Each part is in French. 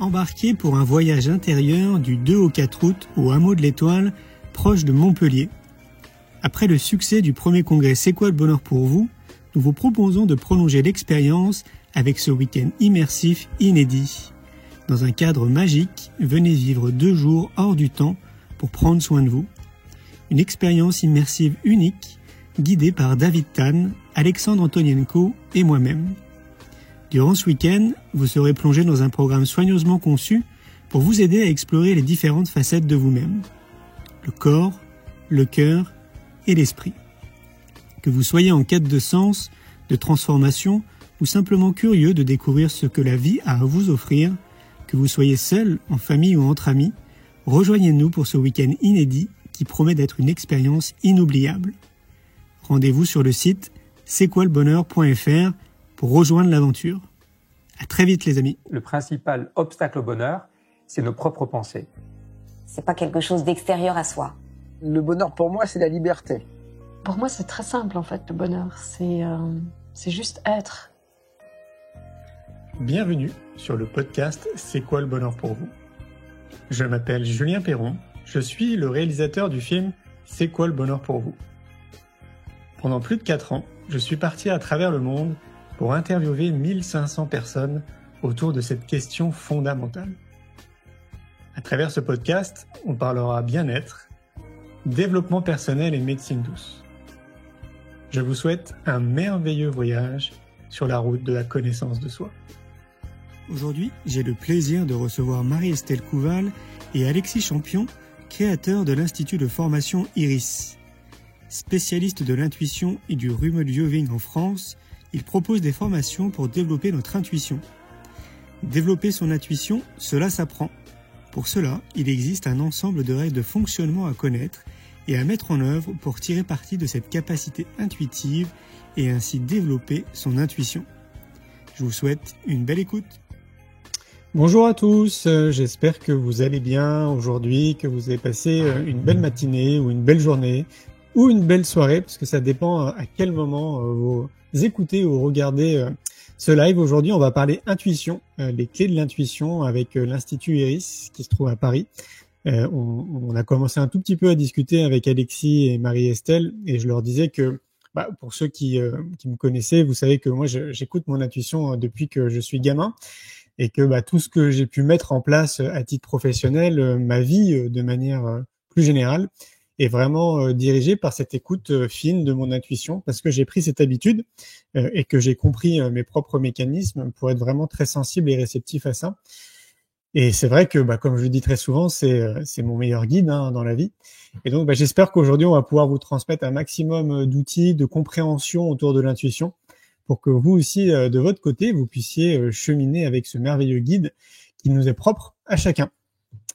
Embarquez pour un voyage intérieur du 2 au 4 août au hameau de l'Étoile, proche de Montpellier. Après le succès du premier congrès C'est quoi le bonheur pour vous, nous vous proposons de prolonger l'expérience avec ce week-end immersif inédit. Dans un cadre magique, venez vivre 2 jours hors du temps pour prendre soin de vous. Une expérience immersive unique, guidée par David Tan, Alexandre Antonienko et moi-même. Durant ce week-end, vous serez plongé dans un programme soigneusement conçu pour vous aider à explorer les différentes facettes de vous-même. Le corps, le cœur et l'esprit. Que vous soyez en quête de sens, de transformation ou simplement curieux de découvrir ce que la vie a à vous offrir, que vous soyez seul, en famille ou entre amis, rejoignez-nous pour ce week-end inédit qui promet d'être une expérience inoubliable. Rendez-vous sur le site c'estquoilebonheur.fr pour rejoindre l'aventure. À très vite les amis. Le principal obstacle au bonheur, c'est nos propres pensées. C'est pas quelque chose d'extérieur à soi. Le bonheur pour moi, c'est la liberté. Pour moi, c'est très simple en fait, le bonheur. C'est juste être. Bienvenue sur le podcast C'est quoi le bonheur pour vous ? Je m'appelle Julien Perron, je suis le réalisateur du film C'est quoi le bonheur pour vous ? Pendant plus de 4 ans, je suis parti à travers le monde pour interviewer 1500 personnes autour de cette question fondamentale. À travers ce podcast, on parlera bien-être, développement personnel et médecine douce. Je vous souhaite un merveilleux voyage sur la route de la connaissance de soi. Aujourd'hui, j'ai le plaisir de recevoir Marie-Estelle Couval et Alexis Champion, créateurs de l'Institut de formation IRIS. Spécialistes de l'intuition et du remote viewing en France, ils proposent des formations pour développer notre intuition. Développer son intuition, cela s'apprend. Pour cela, il existe un ensemble de règles de fonctionnement à connaître et à mettre en œuvre pour tirer parti de cette capacité intuitive et ainsi développer son intuition. Je vous souhaite une belle écoute. Bonjour à tous, j'espère que vous allez bien aujourd'hui, que vous avez passé une belle matinée ou une belle journée ou une belle soirée, parce que ça dépend à quel moment vous écoutez ou regardez ce live. Aujourd'hui, on va parler intuition, les clés de l'intuition avec l'Institut IRIS qui se trouve à Paris. On a commencé un tout petit peu à discuter avec Alexis et Marie-Estelle et je leur disais que pour ceux qui me connaissaient, vous savez que moi j'écoute mon intuition depuis que je suis gamin et que tout ce que j'ai pu mettre en place à titre professionnel, ma vie de manière plus générale, est vraiment dirigé par cette écoute fine de mon intuition parce que j'ai pris cette habitude et que j'ai compris mes propres mécanismes pour être vraiment très sensible et réceptif à ça. Et c'est vrai que, comme je le dis très souvent, c'est mon meilleur guide dans la vie. Et donc, j'espère qu'aujourd'hui, on va pouvoir vous transmettre un maximum d'outils, de compréhension autour de l'intuition pour que vous aussi, de votre côté, vous puissiez cheminer avec ce merveilleux guide qui nous est propre à chacun.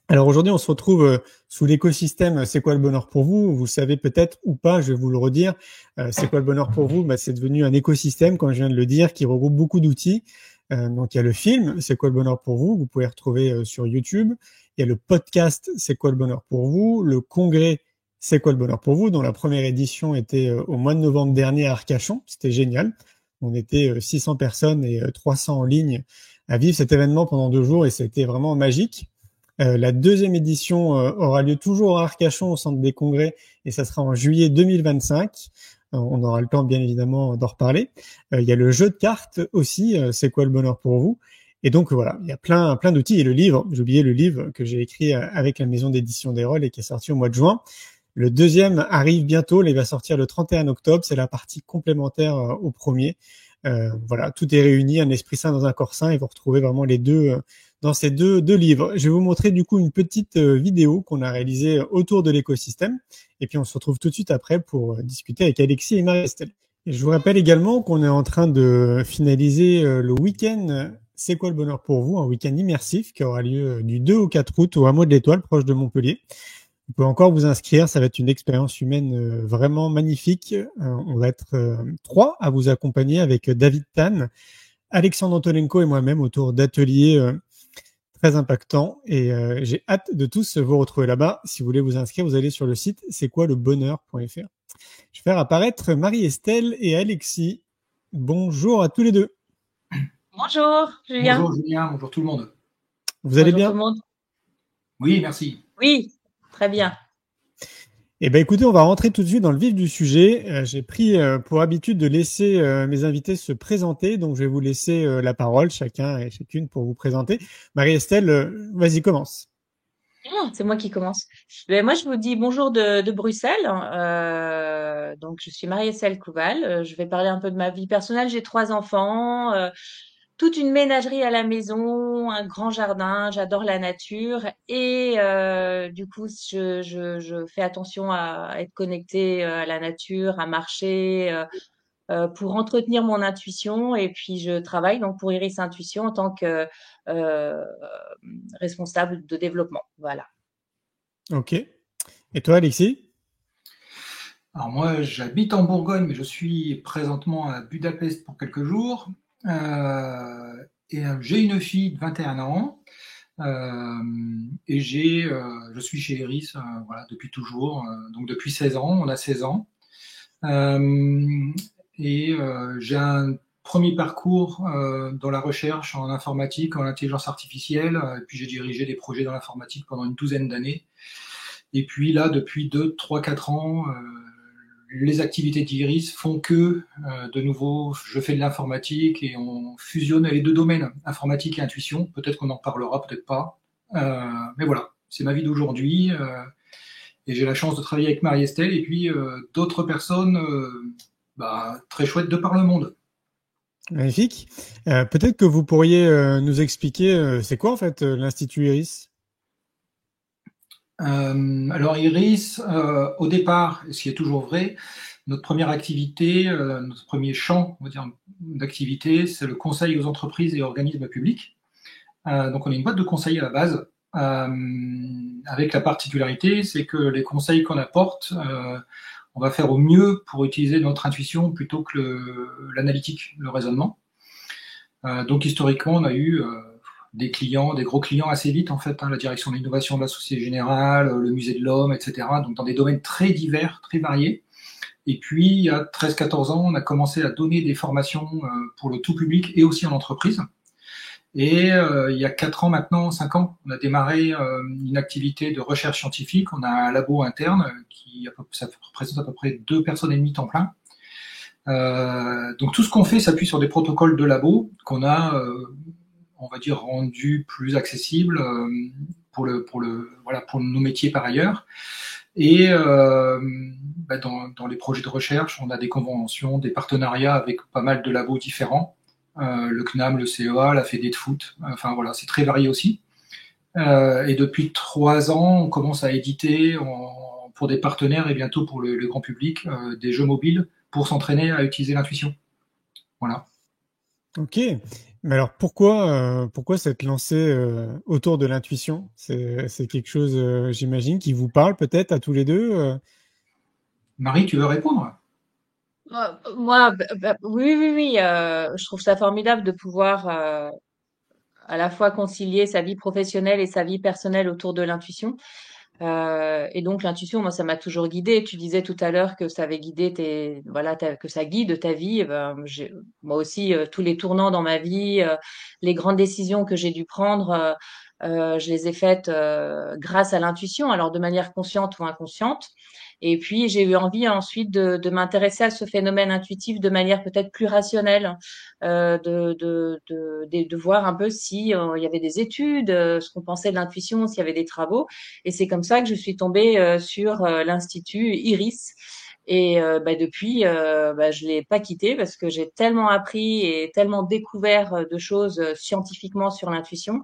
Alors aujourd'hui, on se retrouve sous l'écosystème C'est quoi le bonheur pour vous ? Vous savez peut-être ou pas, je vais vous le redire. C'est quoi le bonheur pour vous ? C'est devenu un écosystème, comme je viens de le dire, qui regroupe beaucoup d'outils. Donc il y a le film C'est quoi le bonheur pour vous ? Vous pouvez retrouver sur YouTube. Il y a le podcast C'est quoi le bonheur pour vous ? Le congrès C'est quoi le bonheur pour vous ? Dont la première édition était au mois de novembre dernier à Arcachon. C'était génial. On était 600 personnes et 300 en ligne à vivre cet événement pendant 2 jours et c'était vraiment magique. La deuxième édition aura lieu toujours à Arcachon au centre des congrès et ça sera en juillet 2025. On aura le temps bien évidemment d'en reparler. Il y a le jeu de cartes aussi, C'est quoi le bonheur pour vous ? Et donc voilà, il y a plein d'outils. Et le livre, j'ai oublié le livre que j'ai écrit avec la maison d'édition d'Erol et qui est sorti au mois de juin. Le deuxième arrive bientôt, il va sortir le 31 octobre. C'est la partie complémentaire au premier. Voilà, tout est réuni, un esprit sain dans un corps sain et vous retrouvez vraiment les deux dans ces deux livres. Je vais vous montrer du coup une petite vidéo qu'on a réalisée autour de l'écosystème et puis on se retrouve tout de suite après pour discuter avec Alexis et Marie-Estelle. Et je vous rappelle également qu'on est en train de finaliser le week-end C'est quoi le bonheur pour vous, un week-end immersif qui aura lieu du 2 au 4 août au hameau de l'Étoile, proche de Montpellier. Vous pouvez encore vous inscrire, ça va être une expérience humaine vraiment magnifique. On va être 3 à vous accompagner avec David Tan, Alexandre Antonienko et moi-même autour d'ateliers très impactants. Et j'ai hâte de tous vous retrouver là-bas. Si vous voulez vous inscrire, vous allez sur le site c'estquoilebonheur.fr. Je vais faire apparaître Marie-Estelle et Alexis. Bonjour à tous les deux. Bonjour Julien. Bonjour Julien, bonjour tout le monde. Vous allez Bonjour bien? tout le monde. Oui, merci. Oui, très bien. Eh ben écoutez, on va rentrer tout de suite dans le vif du sujet. J'ai pris pour habitude de laisser mes invités se présenter, donc je vais vous laisser la parole, chacun et chacune, pour vous présenter. Marie-Estelle, vas-y, commence. C'est moi qui commence. Moi, je vous dis bonjour de Bruxelles. Donc, je suis Marie-Estelle Couval. Je vais parler un peu de ma vie personnelle. J'ai 3 enfants, toute une ménagerie à la maison, un grand jardin. J'adore la nature et du coup, je fais attention à être connectée à la nature, à marcher. Pour entretenir mon intuition et puis je travaille donc pour Iris Intuition en tant que euh, responsable de développement. Voilà. Ok. Et toi, Alexis? Alors moi, j'habite en Bourgogne, mais je suis présentement à Budapest pour quelques jours. J'ai une fille de 21 ans et je suis chez Iris voilà, depuis toujours, donc depuis 16 ans, on a 16 ans. J'ai un premier parcours dans la recherche en informatique, en intelligence artificielle, et puis j'ai dirigé des projets dans l'informatique pendant une douzaine d'années. Et puis là, depuis 2, 3, 4 ans, les activités d'Iris font que, de nouveau, je fais de l'informatique et on fusionne les deux domaines, informatique et intuition. Peut-être qu'on en parlera, peut-être pas. Mais voilà, c'est ma vie d'aujourd'hui. Et j'ai la chance de travailler avec Marie-Estelle et puis d'autres personnes très chouettes de par le monde. Magnifique. Peut-être que vous pourriez nous expliquer c'est quoi en fait l'Institut Iris? Alors Iris, au départ, ce qui est toujours vrai, notre première activité, notre premier champ, on va dire, d'activité, c'est le conseil aux entreprises et organismes publics. Donc on est une boîte de conseil à la base, avec la particularité, c'est que les conseils qu'on apporte, on va faire au mieux pour utiliser notre intuition plutôt que l'analytique, le raisonnement. Donc historiquement, on a eu des clients, des gros clients assez vite en fait, la direction de l'innovation de la Société Générale, le musée de l'Homme, etc. Donc dans des domaines très divers, très variés. Et puis il y a 13-14 ans, on a commencé à donner des formations pour le tout public et aussi en entreprise. Et il y a 4 ans maintenant, 5 ans, on a démarré une activité de recherche scientifique. On a un labo interne ça représente à peu près 2 personnes et demie temps plein. Donc tout ce qu'on fait s'appuie sur des protocoles de labo qu'on a, on va dire, rendus plus accessibles pour nos métiers par ailleurs. Et dans les projets de recherche, on a des conventions, des partenariats avec pas mal de labos différents. Le CNAM, le CEA, la Fédé de foot, enfin voilà, c'est très varié aussi. Et depuis 3 ans, on commence à éditer pour des partenaires et bientôt pour le grand public des jeux mobiles pour s'entraîner à utiliser l'intuition. Voilà. Ok. Mais alors pourquoi s'être lancé autour de l'intuition? C'est quelque chose, j'imagine, qui vous parle peut-être à tous les deux. Marie, tu veux répondre? Moi, oui. Je trouve ça formidable de pouvoir à la fois concilier sa vie professionnelle et sa vie personnelle autour de l'intuition. Et donc l'intuition, moi, ça m'a toujours guidée. Tu disais tout à l'heure que ça avait guidé que ça guide ta vie. Moi aussi, tous les tournants dans ma vie, les grandes décisions que j'ai dû prendre, je les ai faites grâce à l'intuition, alors de manière consciente ou inconsciente. Et puis j'ai eu envie ensuite de m'intéresser à ce phénomène intuitif de manière peut-être plus rationnelle, de voir un peu si il y avait des études, ce qu'on pensait de l'intuition, s'il y avait des travaux. Et c'est comme ça que je suis tombée sur l'Institut Iris. Et depuis, je l'ai pas quitté parce que j'ai tellement appris et tellement découvert de choses scientifiquement sur l'intuition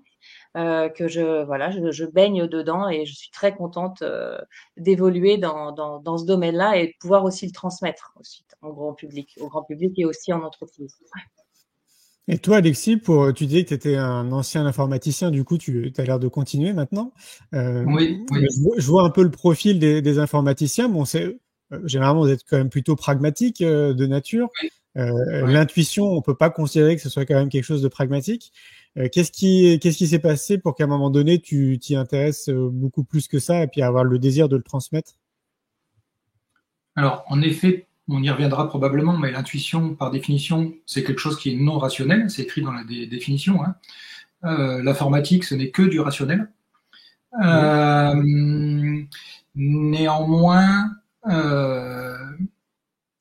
que je baigne dedans et je suis très contente d'évoluer dans ce domaine-là et de pouvoir aussi le transmettre ensuite au grand public et aussi en entreprise. Et toi, Alexis, tu disais que tu étais un ancien informaticien, du coup, tu as l'air de continuer maintenant. Oui. Je vois un peu le profil des informaticiens. Bon, généralement, vous êtes quand même plutôt pragmatique de nature. Oui. L'intuition, on peut pas considérer que ce soit quand même quelque chose de pragmatique. Qu'est-ce qui s'est passé pour qu'à un moment donné, tu t'y intéresses beaucoup plus que ça et puis avoir le désir de le transmettre? Alors, en effet, on y reviendra probablement, mais l'intuition, par définition, c'est quelque chose qui est non rationnel. C'est écrit dans la définition. L'informatique, ce n'est que du rationnel. Néanmoins,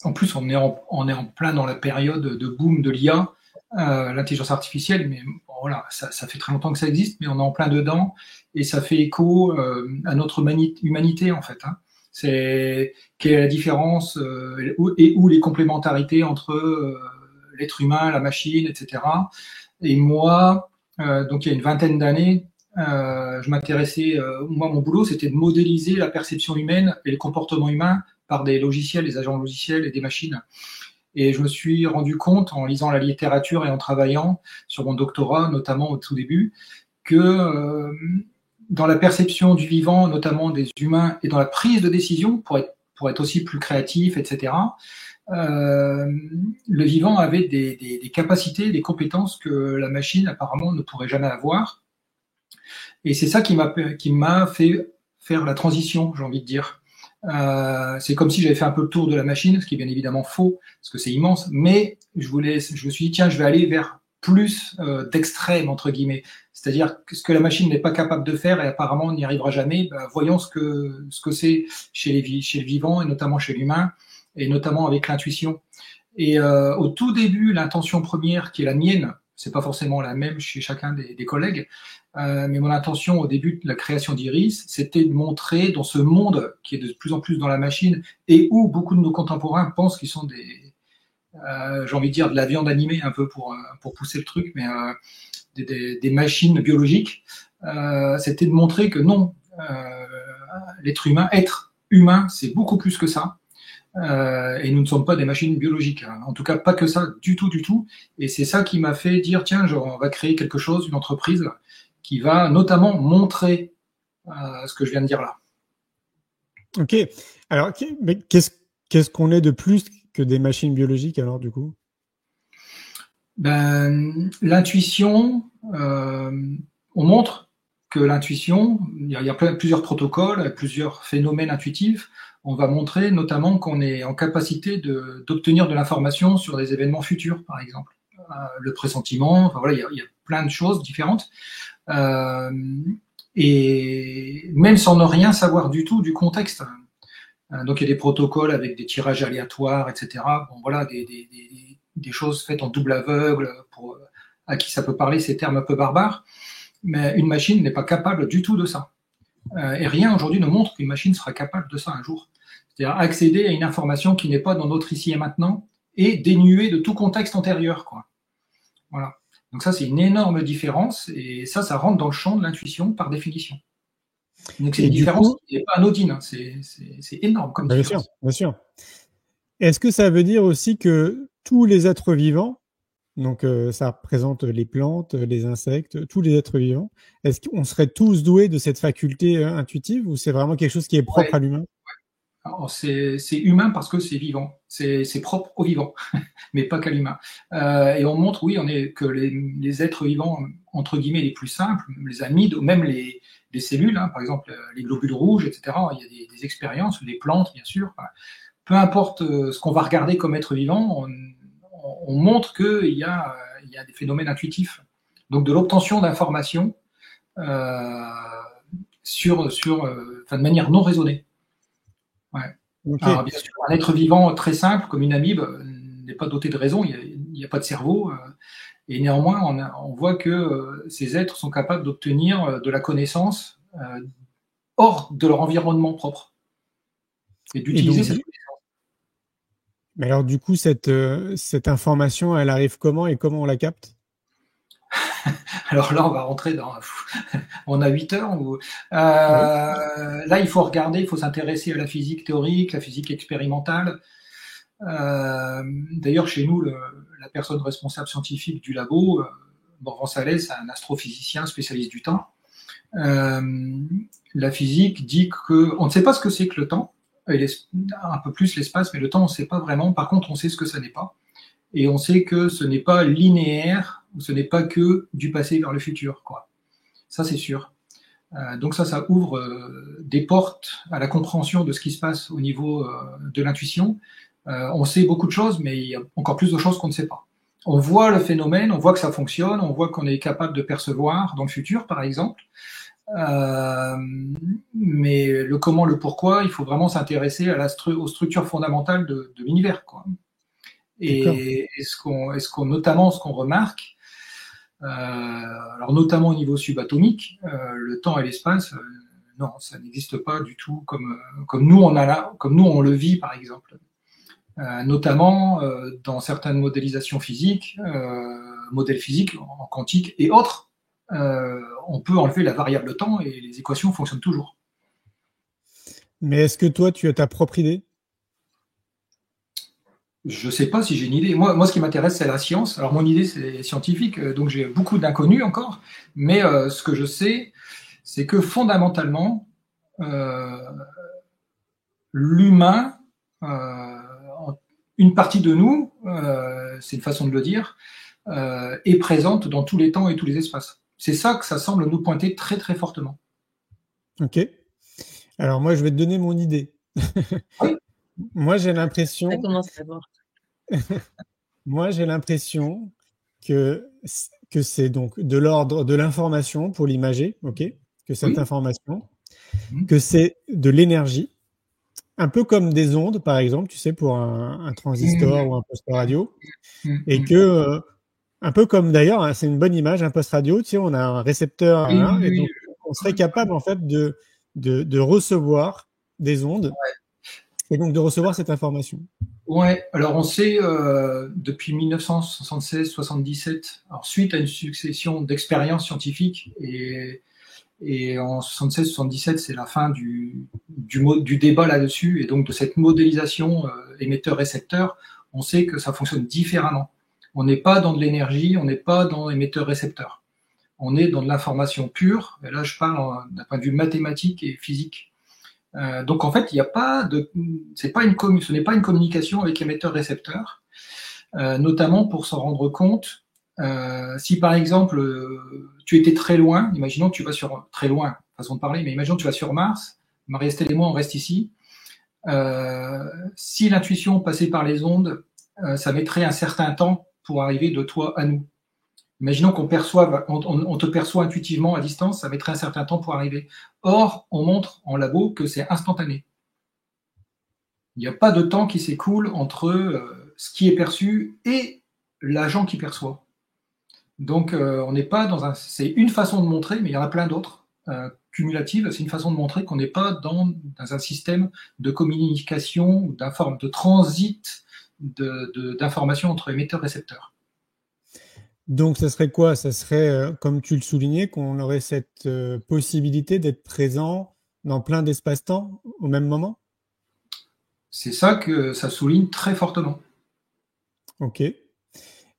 en plus, on est en plein dans la période de boom de l'IA, l'intelligence artificielle, mais bon, voilà, ça fait très longtemps que ça existe, mais on est en plein dedans, et ça fait écho à notre humanité, en fait. Hein. C'est quelle est la différence et où les complémentarités entre l'être humain, la machine, etc. Et moi, donc il y a une vingtaine d'années, je m'intéressais, moi mon boulot c'était de modéliser la perception humaine et le comportement humain par des logiciels, des agents logiciels et des machines. Et je me suis rendu compte en lisant la littérature et en travaillant sur mon doctorat, notamment au tout début, que dans la perception du vivant, notamment des humains, et dans la prise de décision, pour être aussi plus créatif, etc., le vivant avait des capacités, des compétences que la machine apparemment ne pourrait jamais avoir. Et c'est ça qui m'a fait faire la transition, j'ai envie de dire. C'est comme si j'avais fait un peu le tour de la machine, ce qui est bien évidemment faux, parce que c'est immense, mais je me suis dit, tiens, je vais aller vers plus d'extrême, entre guillemets. C'est-à-dire que ce que la machine n'est pas capable de faire, et apparemment on n'y arrivera jamais, voyons ce que c'est chez le vivant, et notamment chez l'humain, et notamment avec l'intuition. Et au tout début, l'intention première, qui est la mienne, c'est pas forcément la même chez chacun des collègues, mais mon intention au début de la création d'Iris, c'était de montrer dans ce monde qui est de plus en plus dans la machine, et où beaucoup de nos contemporains pensent qu'ils sont j'ai envie de dire de la viande animée un peu pour pousser le truc, mais des machines biologiques, c'était de montrer que non, l'être humain, être humain, c'est beaucoup plus que ça. Et nous ne sommes pas des machines biologiques, hein. En tout cas pas que ça, du tout. Et c'est ça qui m'a fait dire, tiens, on va créer quelque chose, une entreprise qui va notamment montrer ce que je viens de dire là. Ok. Alors, mais qu'est-ce qu'on est de plus que des machines biologiques alors du coup? L'intuition, on montre que l'intuition, il y a plusieurs protocoles, plusieurs phénomènes intuitifs. On va montrer notamment qu'on est en capacité d'obtenir de l'information sur des événements futurs, par exemple. Le pressentiment, enfin voilà, il y a plein de choses différentes. Et même sans ne rien savoir du tout du contexte. Donc il y a des protocoles avec des tirages aléatoires, etc. Bon voilà, des choses faites en double aveugle, à qui ça peut parler ces termes un peu barbares. Mais une machine n'est pas capable du tout de ça. Et rien aujourd'hui ne montre qu'une machine sera capable de ça un jour. C'est-à-dire accéder à une information qui n'est pas dans notre ici et maintenant et dénuée de tout contexte antérieur, quoi. Voilà. Donc ça, c'est une énorme différence et ça rentre dans le champ de l'intuition par définition. Donc c'est une différence qui n'est pas anodine, c'est énorme comme différence. Bien sûr. Est-ce que ça veut dire aussi que tous les êtres vivants, donc ça représente les plantes, les insectes, tous les êtres vivants, est-ce qu'on serait tous doués de cette faculté intuitive ou c'est vraiment quelque chose qui est propre à l'humain? Alors, c'est humain parce que c'est vivant, c'est propre au vivant, mais pas qu'à l'humain. Et on montre, oui, que les êtres vivants, entre guillemets, les plus simples, les amides, ou même les cellules, hein, par exemple les globules rouges, etc. Il y a des expériences, les plantes, bien sûr. Peu importe ce qu'on va regarder comme être vivant, on montre qu'il y a des phénomènes intuitifs. Donc de l'obtention d'informations de manière non raisonnée. Ouais. Okay. Alors, bien sûr, un être vivant très simple, comme une amibe, n'est pas doté de raison, il n'y a pas de cerveau, et néanmoins, on voit que ces êtres sont capables d'obtenir de la connaissance hors de leur environnement propre, et d'utiliser cette connaissance. Mais alors, du coup, cette information, elle arrive comment et comment on la capte? Alors là, on va rentrer dans... On a 8 heures. Là, il faut regarder, il faut s'intéresser à la physique théorique, la physique expérimentale. D'ailleurs, chez nous, la personne responsable scientifique du labo, Morvan Salès, c'est un astrophysicien spécialiste du temps. La physique dit qu'on ne sait pas ce que c'est que le temps, et un peu plus l'espace, mais le temps, on ne sait pas vraiment. Par contre, on sait ce que ça n'est pas. Et on sait que ce n'est pas linéaire, ce n'est pas que du passé vers le futur, quoi. Ça, c'est sûr. Donc ça ouvre des portes à la compréhension de ce qui se passe au niveau de l'intuition. On sait beaucoup de choses, mais il y a encore plus de choses qu'on ne sait pas. On voit le phénomène, on voit que ça fonctionne, on voit qu'on est capable de percevoir dans le futur, par exemple. Mais le comment, le pourquoi, il faut vraiment s'intéresser aux structures fondamentales de l'univers, quoi. Et notamment ce qu'on remarque, alors notamment au niveau subatomique, le temps et l'espace, non, ça n'existe pas du tout comme nous on le vit, par exemple. Notamment dans certaines modélisations physiques, modèles physiques en quantique et autres, on peut enlever la variable temps et les équations fonctionnent toujours. Mais est-ce que toi, tu as ta propre idée? Je ne sais pas si j'ai une idée. Moi, ce qui m'intéresse, c'est la science. Alors, mon idée, c'est scientifique, donc j'ai beaucoup d'inconnus encore. Mais ce que je sais, c'est que fondamentalement, l'humain, une partie de nous, c'est une façon de le dire, est présente dans tous les temps et tous les espaces. C'est ça que ça semble nous pointer très, très fortement. Ok. Alors, moi, je vais te donner mon idée. Oui. Moi, j'ai l'impression. Ça commence à voir. Moi, j'ai l'impression que c'est donc de l'ordre de l'information pour l'imager, ok? Que cette information, que c'est de l'énergie, un peu comme des ondes, par exemple, tu sais, pour un transistor ou un poste radio, et que un peu comme d'ailleurs, hein, c'est une bonne image, un poste radio, tu sais, on a un récepteur, et donc on serait capable en fait de recevoir des ondes. Et donc de recevoir cette information. Ouais, alors on sait depuis 1976-77, suite à une succession d'expériences scientifiques, et en 76-77, c'est la fin du débat là-dessus, et donc de cette modélisation émetteur-récepteur, on sait que ça fonctionne différemment. On n'est pas dans de l'énergie, on n'est pas dans émetteur-récepteur. On est dans de l'information pure, et là je parle d'un point de vue mathématique et physique. Donc en fait, il n'y a pas ce n'est pas une communication avec émetteur-récepteur, notamment pour s'en rendre compte. Si par exemple tu étais très loin, imaginons que tu vas sur très loin, façon de parler, mais imaginons que tu vas sur Mars, Marie-Estelle et moi on reste ici. Si l'intuition passait par les ondes, ça mettrait un certain temps pour arriver de toi à nous. Imaginons qu'on te perçoit intuitivement à distance, ça mettrait un certain temps pour arriver. Or, on montre en labo que c'est instantané. Il n'y a pas de temps qui s'écoule entre ce qui est perçu et l'agent qui perçoit. Donc, on n'est pas c'est une façon de montrer, mais il y en a plein d'autres cumulatives. C'est une façon de montrer qu'on n'est pas dans un système de communication ou de transit d'informations entre émetteurs et récepteurs. Donc, ça serait quoi? Ça serait, comme tu le soulignais, qu'on aurait cette possibilité d'être présent dans plein d'espace-temps au même moment? C'est ça que ça souligne très fortement. Ok.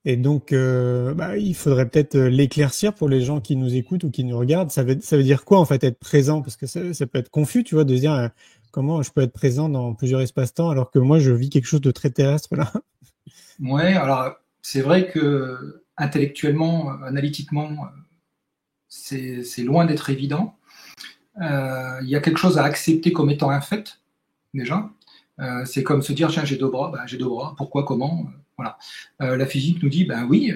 Et donc, il faudrait peut-être l'éclaircir pour les gens qui nous écoutent ou qui nous regardent. Ça veut dire quoi, en fait, être présent? Parce que ça peut être confus, tu vois, de se dire comment je peux être présent dans plusieurs espaces-temps alors que moi, je vis quelque chose de très terrestre, là. Ouais, alors, c'est vrai que intellectuellement, analytiquement, c'est loin d'être évident. Il y a quelque chose à accepter comme étant un fait, déjà. C'est comme se dire, tiens, j'ai deux bras, pourquoi, comment, voilà. La physique nous dit, oui,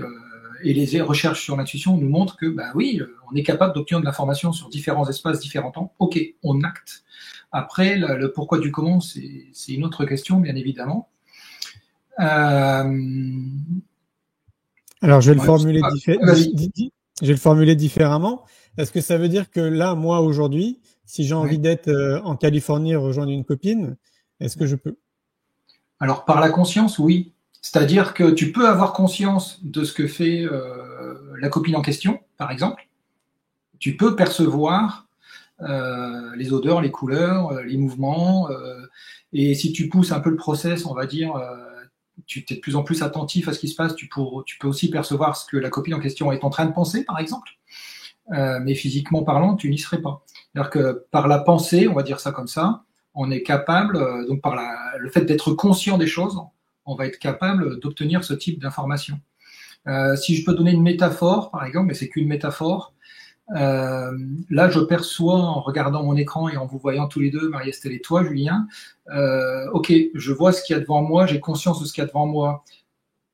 et les recherches sur l'intuition nous montrent que, oui, on est capable d'obtenir de l'information sur différents espaces, différents temps. Ok, on acte. Après, le pourquoi du comment, c'est une autre question, bien évidemment. Alors, je vais le formuler différemment. Est-ce que ça veut dire que là, moi, aujourd'hui, si j'ai envie d'être en Californie et rejoindre une copine, est-ce que je peux? Alors, par la conscience, oui. C'est-à-dire que tu peux avoir conscience de ce que fait la copine en question, par exemple. Tu peux percevoir les odeurs, les couleurs, les mouvements. Et si tu pousses un peu le process, on va dire... tu es de plus en plus attentif à ce qui se passe, tu peux aussi percevoir ce que la copine en question est en train de penser, par exemple. Mais physiquement parlant, tu n'y serais pas. C'est-à-dire que par la pensée, on va dire ça comme ça, on est capable, donc par le fait d'être conscient des choses, on va être capable d'obtenir ce type d'information. Si je peux donner une métaphore, par exemple, mais c'est qu'une métaphore, là, je perçois en regardant mon écran et en vous voyant tous les deux, Marie-Estelle et toi, Julien, ok, je vois ce qu'il y a devant moi, j'ai conscience de ce qu'il y a devant moi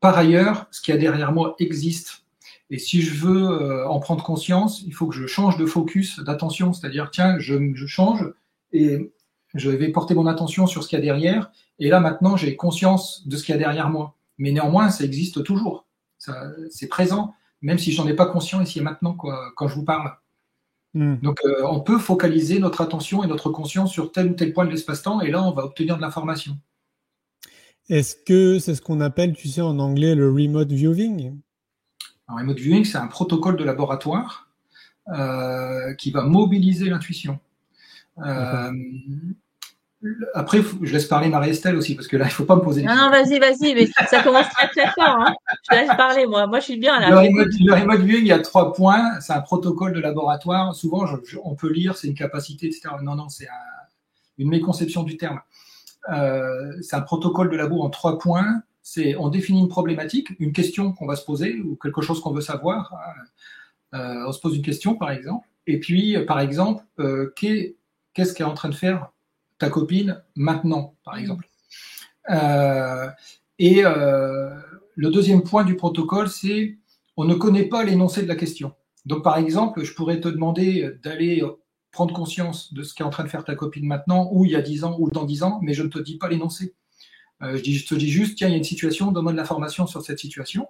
par ailleurs, ce qu'il y a derrière moi existe. Et si je veux en prendre conscience, il faut que je change de focus, d'attention. C'est-à-dire, tiens, je change et je vais porter mon attention sur ce qu'il y a derrière. Et là, maintenant, j'ai conscience de ce qu'il y a derrière moi. Mais néanmoins, ça existe toujours. C'est présent, même si j'en ai pas conscience ici et maintenant, quoi, quand je vous parle. Donc, on peut focaliser notre attention et notre conscience sur tel ou tel point de l'espace-temps, et là, on va obtenir de l'information. Est-ce que c'est ce qu'on appelle, tu sais, en anglais, le remote viewing? Alors, remote viewing, c'est un protocole de laboratoire qui va mobiliser l'intuition. Après, je laisse parler Marie-Estelle aussi, parce que là, il ne faut pas me poser des questions. Non, vas-y, mais ça commence très très fort. Hein. Je laisse parler, moi. Moi, je suis bien là. Le remote viewing, il y a 3 points. C'est un protocole de laboratoire. Souvent, on peut lire, c'est une capacité, etc. Non, c'est une méconception du terme. C'est un protocole de labo en 3 points. On définit une problématique, une question qu'on va se poser ou quelque chose qu'on veut savoir. On se pose une question, par exemple. Et puis, par exemple, qu'est-ce qu'elle est en train de faire ta copine maintenant, par exemple. Le deuxième point du protocole, c'est on ne connaît pas l'énoncé de la question. Donc, par exemple, je pourrais te demander d'aller prendre conscience de ce qu'est en train de faire ta copine maintenant, ou il y a 10 ans, ou dans 10 ans, mais je ne te dis pas l'énoncé. Je te dis juste, tiens, il y a une situation, donne-moi de l'information sur cette situation.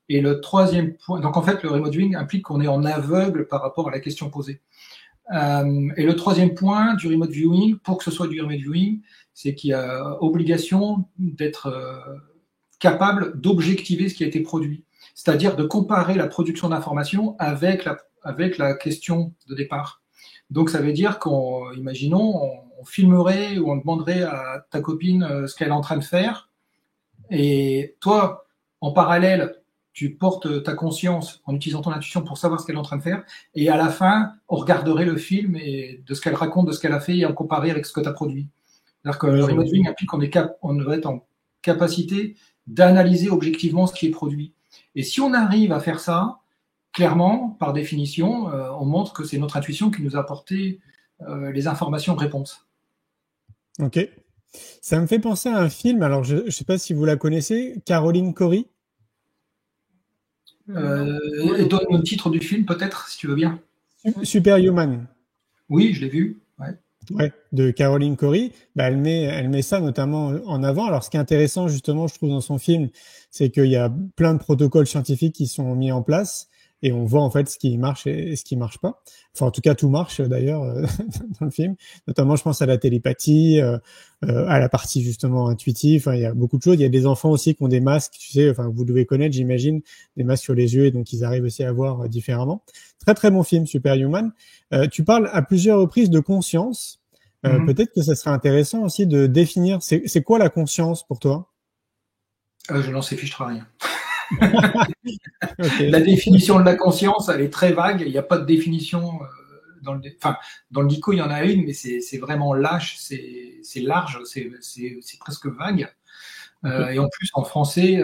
Et le troisième point, donc en fait, le remote viewing implique qu'on est en aveugle par rapport à la question posée. Et le troisième point du remote viewing, pour que ce soit du remote viewing, c'est qu'il y a obligation d'être capable d'objectiver ce qui a été produit. C'est-à-dire de comparer la production d'informations avec la question de départ. Donc ça veut dire imaginons, on filmerait ou on demanderait à ta copine ce qu'elle est en train de faire. Et toi, en parallèle, tu portes ta conscience en utilisant ton intuition pour savoir ce qu'elle est en train de faire. Et à la fin, on regarderait le film et de ce qu'elle raconte, de ce qu'elle a fait et on comparer avec ce que tu as produit. C'est-à-dire que le remote viewing implique qu'on doit être en capacité d'analyser objectivement ce qui est produit. Et si on arrive à faire ça, clairement, par définition, on montre que c'est notre intuition qui nous a apporté les informations de réponse. Ok. Ça me fait penser à un film, alors je ne sais pas si vous la connaissez, Caroline Cory. Et donne le titre du film, peut-être, si tu veux bien. Superhuman. Oui, je l'ai vu. Ouais, de Caroline Cory. Elle met ça notamment en avant. Alors, ce qui est intéressant, justement, je trouve, dans son film, c'est qu'il y a plein de protocoles scientifiques qui sont mis en place et on voit en fait ce qui marche et ce qui marche pas. Enfin, en tout cas, tout marche d'ailleurs dans le film. Notamment, je pense à la télépathie, à la partie justement intuitive. Enfin, il y a beaucoup de choses. Il y a des enfants aussi qui ont des masques, tu sais. Enfin, vous devez connaître, j'imagine, des masques sur les yeux et donc ils arrivent aussi à voir différemment. Très très bon film, Superhuman. Tu parles à plusieurs reprises de conscience. Peut-être que ça serait intéressant aussi de définir. C'est quoi la conscience pour toi? Je n'en sais fiche rien. Okay. La définition de la conscience, elle est très vague. Il n'y a pas de définition dans le dico, il y en a une, mais c'est vraiment lâche, c'est large, c'est presque vague. Et en plus, en français,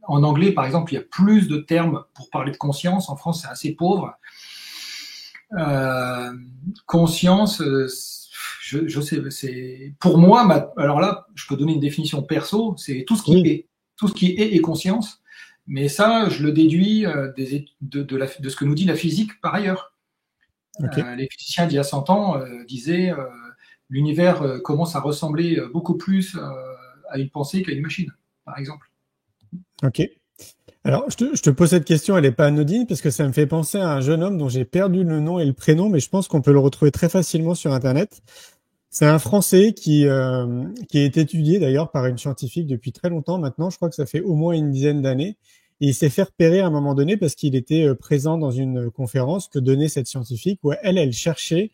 en anglais, par exemple, il y a plus de termes pour parler de conscience. En France, c'est assez pauvre. Conscience, je sais, c'est pour moi. Alors là, je peux donner une définition perso. C'est tout ce qui est. Tout ce qui est conscience, mais ça, je le déduis de ce que nous dit la physique par ailleurs. Okay. Les physiciens d'il y a 100 ans disaient l'univers commence à ressembler beaucoup plus à une pensée qu'à une machine, par exemple. Ok. Alors, je te pose cette question, elle n'est pas anodine, parce que ça me fait penser à un jeune homme dont j'ai perdu le nom et le prénom, mais je pense qu'on peut le retrouver très facilement sur Internet. C'est un Français qui est étudié d'ailleurs par une scientifique depuis très longtemps maintenant. Je crois que ça fait au moins une dizaine d'années. Et il s'est fait repérer à un moment donné parce qu'il était présent dans une conférence que donnait cette scientifique où elle cherchait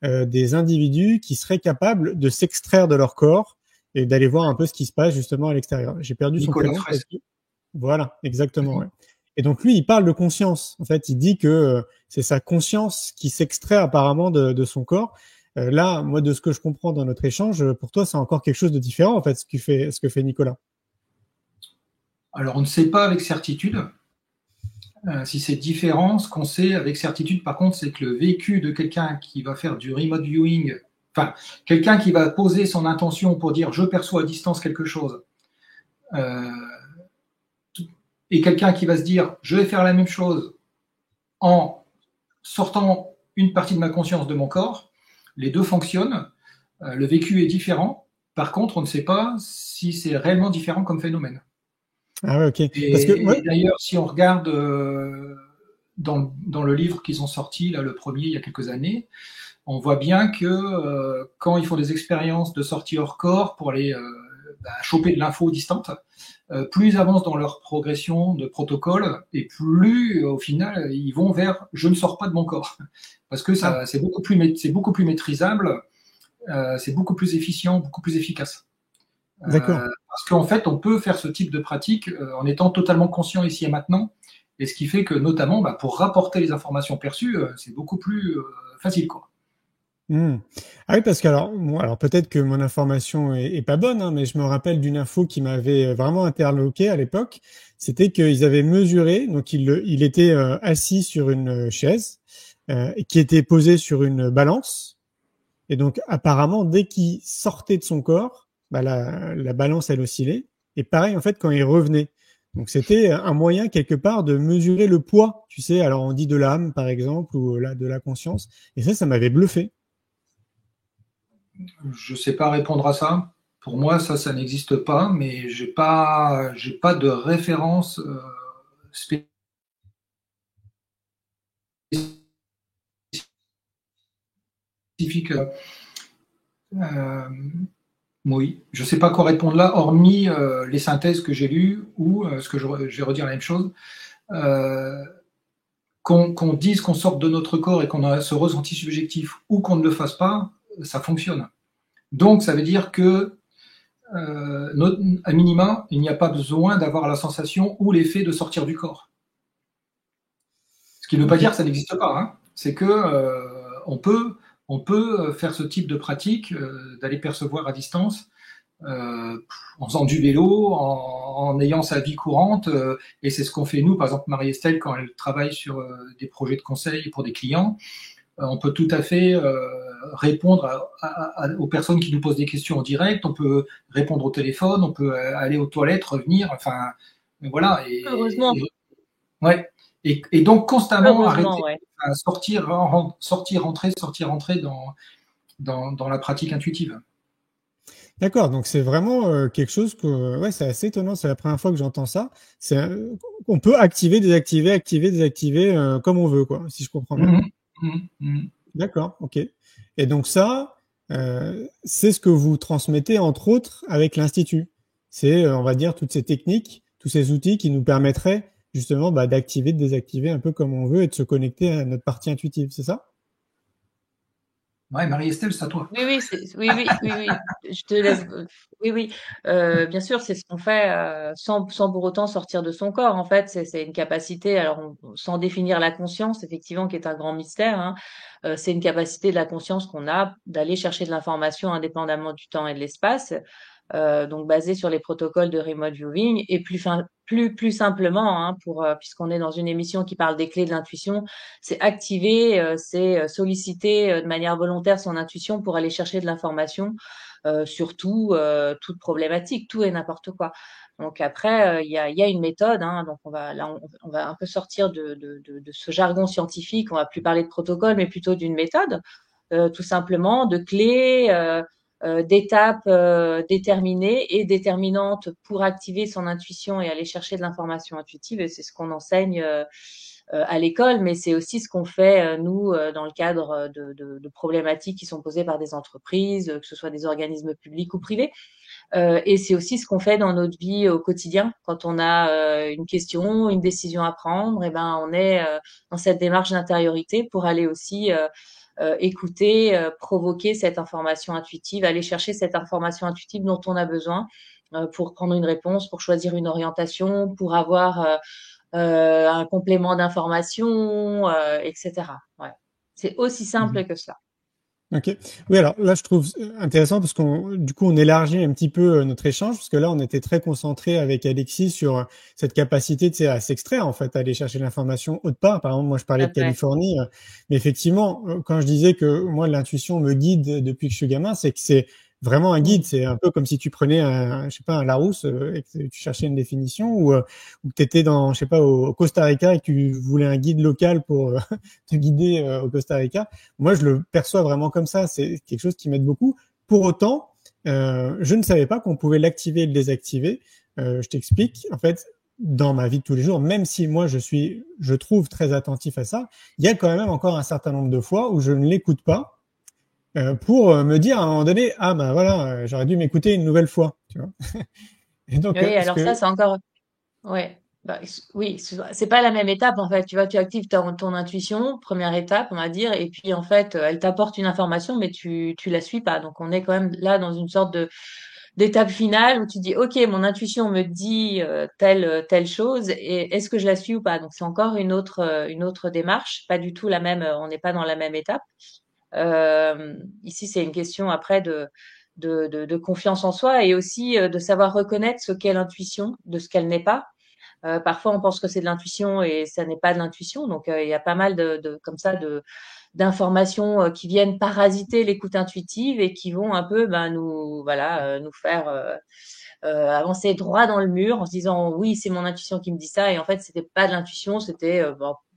des individus qui seraient capables de s'extraire de leur corps et d'aller voir un peu ce qui se passe justement à l'extérieur. J'ai perdu son prénom. Voilà, exactement. Ouais. Et donc lui, il parle de conscience. En fait, il dit que c'est sa conscience qui s'extrait apparemment de son corps. Là, moi, de ce que je comprends dans notre échange, pour toi, c'est encore quelque chose de différent, en fait, ce que fait Nicolas. Alors, on ne sait pas avec certitude si c'est différent. Ce qu'on sait avec certitude, par contre, c'est que le vécu de quelqu'un qui va faire du remote viewing, enfin, quelqu'un qui va poser son intention pour dire « je perçois à distance quelque chose et quelqu'un qui va se dire je vais faire la même chose en sortant une partie de ma conscience de mon corps, les deux fonctionnent, le vécu est différent, par contre on ne sait pas si c'est réellement différent comme phénomène. Ah ouais, ok. Et d'ailleurs, si on regarde dans le livre qu'ils ont sorti, là, le premier, il y a quelques années, on voit bien que quand ils font des expériences de sortie hors corps pour aller choper de l'info distante, plus ils avancent dans leur progression de protocole et plus, au final, ils vont vers « je ne sors pas de mon corps ». Parce que c'est beaucoup plus maîtrisable, c'est beaucoup plus efficient, beaucoup plus efficace. D'accord. Parce qu'en fait, on peut faire ce type de pratique en étant totalement conscient ici et maintenant, et ce qui fait que, notamment, pour rapporter les informations perçues, c'est beaucoup plus facile, quoi. Ah oui, parce que alors peut-être que mon information est pas bonne, hein, mais je me rappelle d'une info qui m'avait vraiment interloqué à l'époque. C'était qu'ils avaient mesuré, donc il était assis sur une chaise qui était posée sur une balance, et donc apparemment dès qu'il sortait de son corps, la balance elle oscillait, et pareil en fait quand il revenait. Donc c'était un moyen quelque part de mesurer le poids, tu sais. Alors on dit de l'âme par exemple ou de la conscience, et ça m'avait bluffé. Je sais pas répondre à ça. Pour moi, ça n'existe pas, mais j'ai pas de référence spécifique. Oui, je sais pas quoi répondre là, hormis les synthèses que j'ai lues ou ce que je vais redire la même chose. Qu'on dise qu'on sorte de notre corps et qu'on a ce ressenti subjectif ou qu'on ne le fasse pas, ça fonctionne. Donc, ça veut dire que, à minima, il n'y a pas besoin d'avoir la sensation ou l'effet de sortir du corps. Ce qui ne veut pas dire que ça n'existe pas. Hein. C'est que on peut faire ce type de pratique, d'aller percevoir à distance, en faisant du vélo, en ayant sa vie courante, et c'est ce qu'on fait nous, par exemple Marie-Estelle, quand elle travaille sur des projets de conseil pour des clients. On peut tout à fait répondre aux personnes qui nous posent des questions en direct, on peut répondre au téléphone, on peut aller aux toilettes, revenir, enfin, voilà. Heureusement. Et donc constamment arrêter, ouais. sortir, rentrer dans la pratique intuitive. D'accord, donc c'est vraiment quelque chose que, c'est assez étonnant, c'est la première fois que j'entends ça. On peut activer, désactiver, comme on veut, quoi, si je comprends bien. D'accord, ok. Et donc ça, c'est ce que vous transmettez entre autres avec l'Institut. C'est, on va dire, toutes ces techniques, tous ces outils qui nous permettraient justement d'activer, de désactiver un peu comme on veut et de se connecter à notre partie intuitive, c'est ça? Ouais, Marie-Estelle, c'est à toi. Oui, je te laisse. Oui. Bien sûr, c'est ce qu'on fait sans pour autant sortir de son corps. En fait, c'est une capacité. Alors, sans définir la conscience, effectivement, qui est un grand mystère. Hein, c'est une capacité de la conscience qu'on a d'aller chercher de l'information indépendamment du temps et de l'espace. Donc basé sur les protocoles de remote viewing et plus simplement, hein, puisqu'on est dans une émission qui parle des clés de l'intuition, c'est activer, c'est solliciter de manière volontaire son intuition pour aller chercher de l'information sur toute problématique, tout et n'importe quoi. Donc après, il y a une méthode, hein, donc on va un peu sortir de ce jargon scientifique, on va plus parler de protocole, mais plutôt d'une méthode, tout simplement, de clés. D'étapes déterminées et déterminantes pour activer son intuition et aller chercher de l'information intuitive. Et c'est ce qu'on enseigne à l'école, mais c'est aussi ce qu'on fait, nous, dans le cadre de problématiques qui sont posées par des entreprises, que ce soit des organismes publics ou privés. Et c'est aussi ce qu'on fait dans notre vie au quotidien. Quand on a une question, une décision à prendre, et ben on est dans cette démarche d'intériorité pour aller aussi écouter, provoquer cette information intuitive, aller chercher cette information intuitive dont on a besoin pour prendre une réponse, pour choisir une orientation, pour avoir un complément d'information, etc. Ouais. C'est aussi simple que ça. Ok. Oui, alors là, je trouve intéressant parce du coup, on élargit un petit peu notre échange parce que là, on était très concentré avec Alexis sur cette capacité, tu sais, à s'extraire, en fait, à aller chercher l'information autre part. Par exemple, moi, je parlais de Californie, mais effectivement, quand je disais que moi, l'intuition me guide depuis que je suis gamin, c'est que c'est vraiment un guide. C'est un peu comme si tu prenais je sais pas, un Larousse et que tu cherchais une définition ou que t'étais dans, je sais pas, au Costa Rica et que tu voulais un guide local pour te guider au Costa Rica. Moi, je le perçois vraiment comme ça. C'est quelque chose qui m'aide beaucoup. Pour autant, je ne savais pas qu'on pouvait l'activer et le désactiver. Je t'explique. En fait, dans ma vie de tous les jours, même si moi je trouve très attentif à ça, il y a quand même encore un certain nombre de fois où je ne l'écoute pas pour me dire à un moment donné, ah bah voilà, j'aurais dû m'écouter une nouvelle fois, tu vois. Et donc, Oui, alors ça, c'est encore, ouais. Bah, oui, c'est pas la même étape en fait. Tu vois, tu actives ton intuition, première étape, on va dire, et puis en fait, elle t'apporte une information, mais tu la suis pas. Donc on est quand même là dans une sorte de d'étape finale où tu dis, ok, mon intuition me dit telle chose, et est-ce que je la suis ou pas? Donc c'est encore une autre démarche, pas du tout la même. On n'est pas dans la même étape. Ici, c'est une question après de confiance en soi et aussi de savoir reconnaître ce qu'est l'intuition de ce qu'elle n'est pas. Parfois, on pense que c'est de l'intuition et ça n'est pas de l'intuition. Donc, il y a pas mal comme ça d'informations qui viennent parasiter l'écoute intuitive et qui vont un peu nous faire avancer droit dans le mur en se disant oui, c'est mon intuition qui me dit ça, et en fait c'était pas de l'intuition, c'était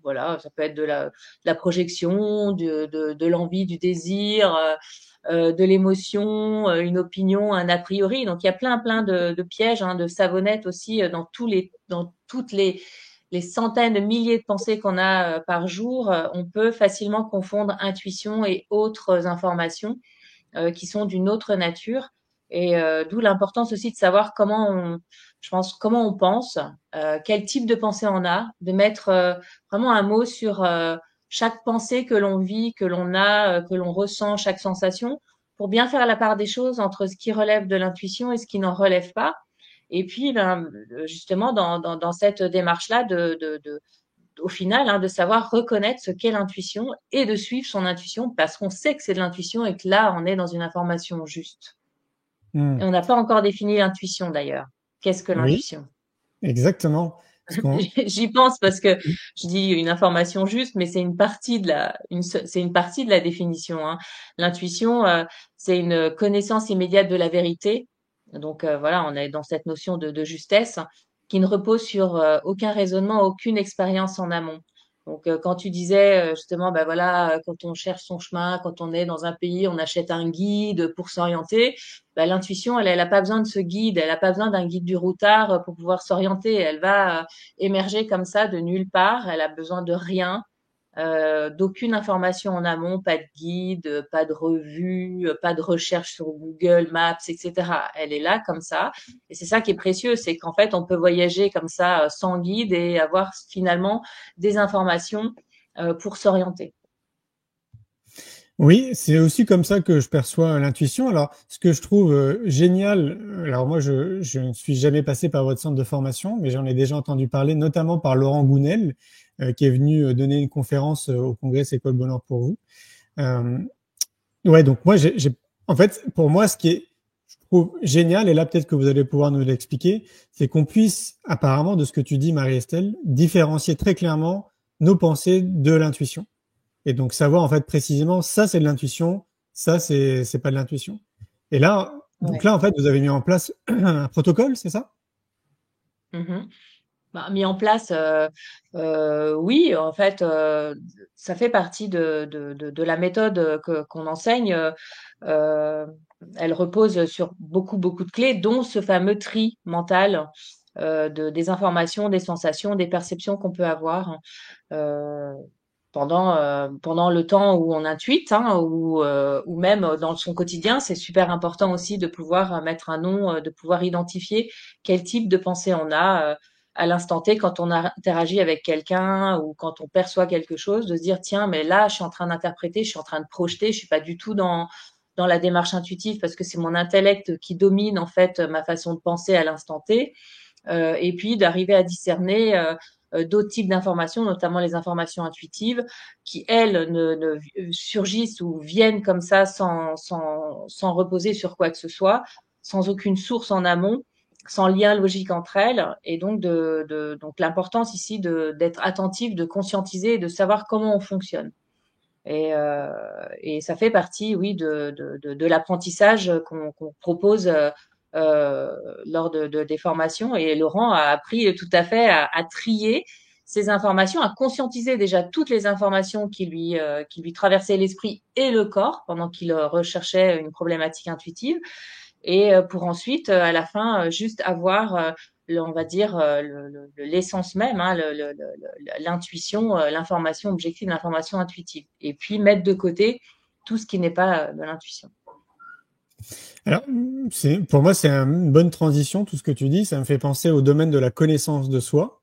voilà, ça peut être de la projection, de l'envie, du désir, de l'émotion, une opinion, un a priori. Donc il y a plein de pièges, hein, de savonnettes aussi dans toutes les centaines de milliers de pensées qu'on a par jour. On peut facilement confondre intuition et autres informations qui sont d'une autre nature. Et d'où l'importance aussi de savoir comment on pense, quel type de pensée on a, de mettre vraiment un mot sur chaque pensée que l'on vit, que l'on a, que l'on ressent, chaque sensation, pour bien faire la part des choses entre ce qui relève de l'intuition et ce qui n'en relève pas. Et puis, justement, dans cette démarche-là, au final, hein, de savoir reconnaître ce qu'est l'intuition et de suivre son intuition parce qu'on sait que c'est de l'intuition et que là, on est dans une information juste. Et on n'a pas encore défini l'intuition d'ailleurs. Qu'est-ce que l'intuition? Exactement. J'y pense parce que je dis une information juste, mais c'est une partie de la définition, hein. L'intuition, c'est une connaissance immédiate de la vérité. Donc voilà, on est dans cette notion de justesse qui ne repose sur aucun raisonnement, aucune expérience en amont. Donc quand tu disais justement, ben voilà, quand on cherche son chemin, quand on est dans un pays, on achète un guide pour s'orienter. Ben, l'intuition, elle a pas besoin de ce guide, elle a pas besoin d'un guide du routard pour pouvoir s'orienter. Elle va émerger comme ça de nulle part. Elle a besoin de rien, d'aucune information en amont, pas de guide, pas de revue, pas de recherche sur Google Maps, etc. Elle est là comme ça. Et c'est ça qui est précieux, c'est qu'en fait, on peut voyager comme ça sans guide et avoir finalement des informations pour s'orienter. Oui, c'est aussi comme ça que je perçois l'intuition. Alors, ce que je trouve génial, alors moi, je ne suis jamais passé par votre centre de formation, mais j'en ai déjà entendu parler, notamment par Laurent Gounel, qui est venu donner une conférence au congrès C'est quoi le bonheur pour vous. Ouais, donc moi, en fait, pour moi, ce qui est, je trouve génial, et là peut-être que vous allez pouvoir nous l'expliquer, c'est qu'on puisse, apparemment, de ce que tu dis, Marie-Estelle, différencier très clairement nos pensées de l'intuition. Et donc savoir en fait précisément ça c'est de l'intuition, ça c'est pas de l'intuition. Et là donc là en fait vous avez mis en place un protocole, c'est ça? Mis en place, oui, en fait, ça fait partie de la méthode qu'on enseigne. Elle repose sur beaucoup de clés, dont ce fameux tri mental des informations, des sensations, des perceptions qu'on peut avoir. Pendant le temps où on intuite, hein, ou même dans son quotidien, c'est super important aussi de pouvoir mettre un nom, de pouvoir identifier quel type de pensée on a à l'instant T quand on interagit avec quelqu'un ou quand on perçoit quelque chose, de se dire tiens, mais là je suis en train d'interpréter, je suis en train de projeter, je suis pas du tout dans la démarche intuitive parce que c'est mon intellect qui domine en fait ma façon de penser à l'instant T, et puis d'arriver à discerner d'autres types d'informations, notamment les informations intuitives, qui, elles, ne surgissent ou viennent comme ça sans reposer sur quoi que ce soit, sans aucune source en amont, sans lien logique entre elles. Et donc, donc l'importance ici d'être attentif, de conscientiser et de savoir comment on fonctionne. Et ça fait partie, oui, de l'apprentissage qu'on propose lors des formations. Et Laurent a appris tout à fait à trier ces informations, à conscientiser déjà toutes les informations qui lui traversaient l'esprit et le corps pendant qu'il recherchait une problématique intuitive, et pour ensuite, à la fin, juste avoir, on va dire, l'essence même, hein, l'intuition, l'information objective, l'information intuitive. Et puis mettre de côté tout ce qui n'est pas de l'intuition. Alors, pour moi, c'est une bonne transition, tout ce que tu dis. Ça me fait penser au domaine de la connaissance de soi.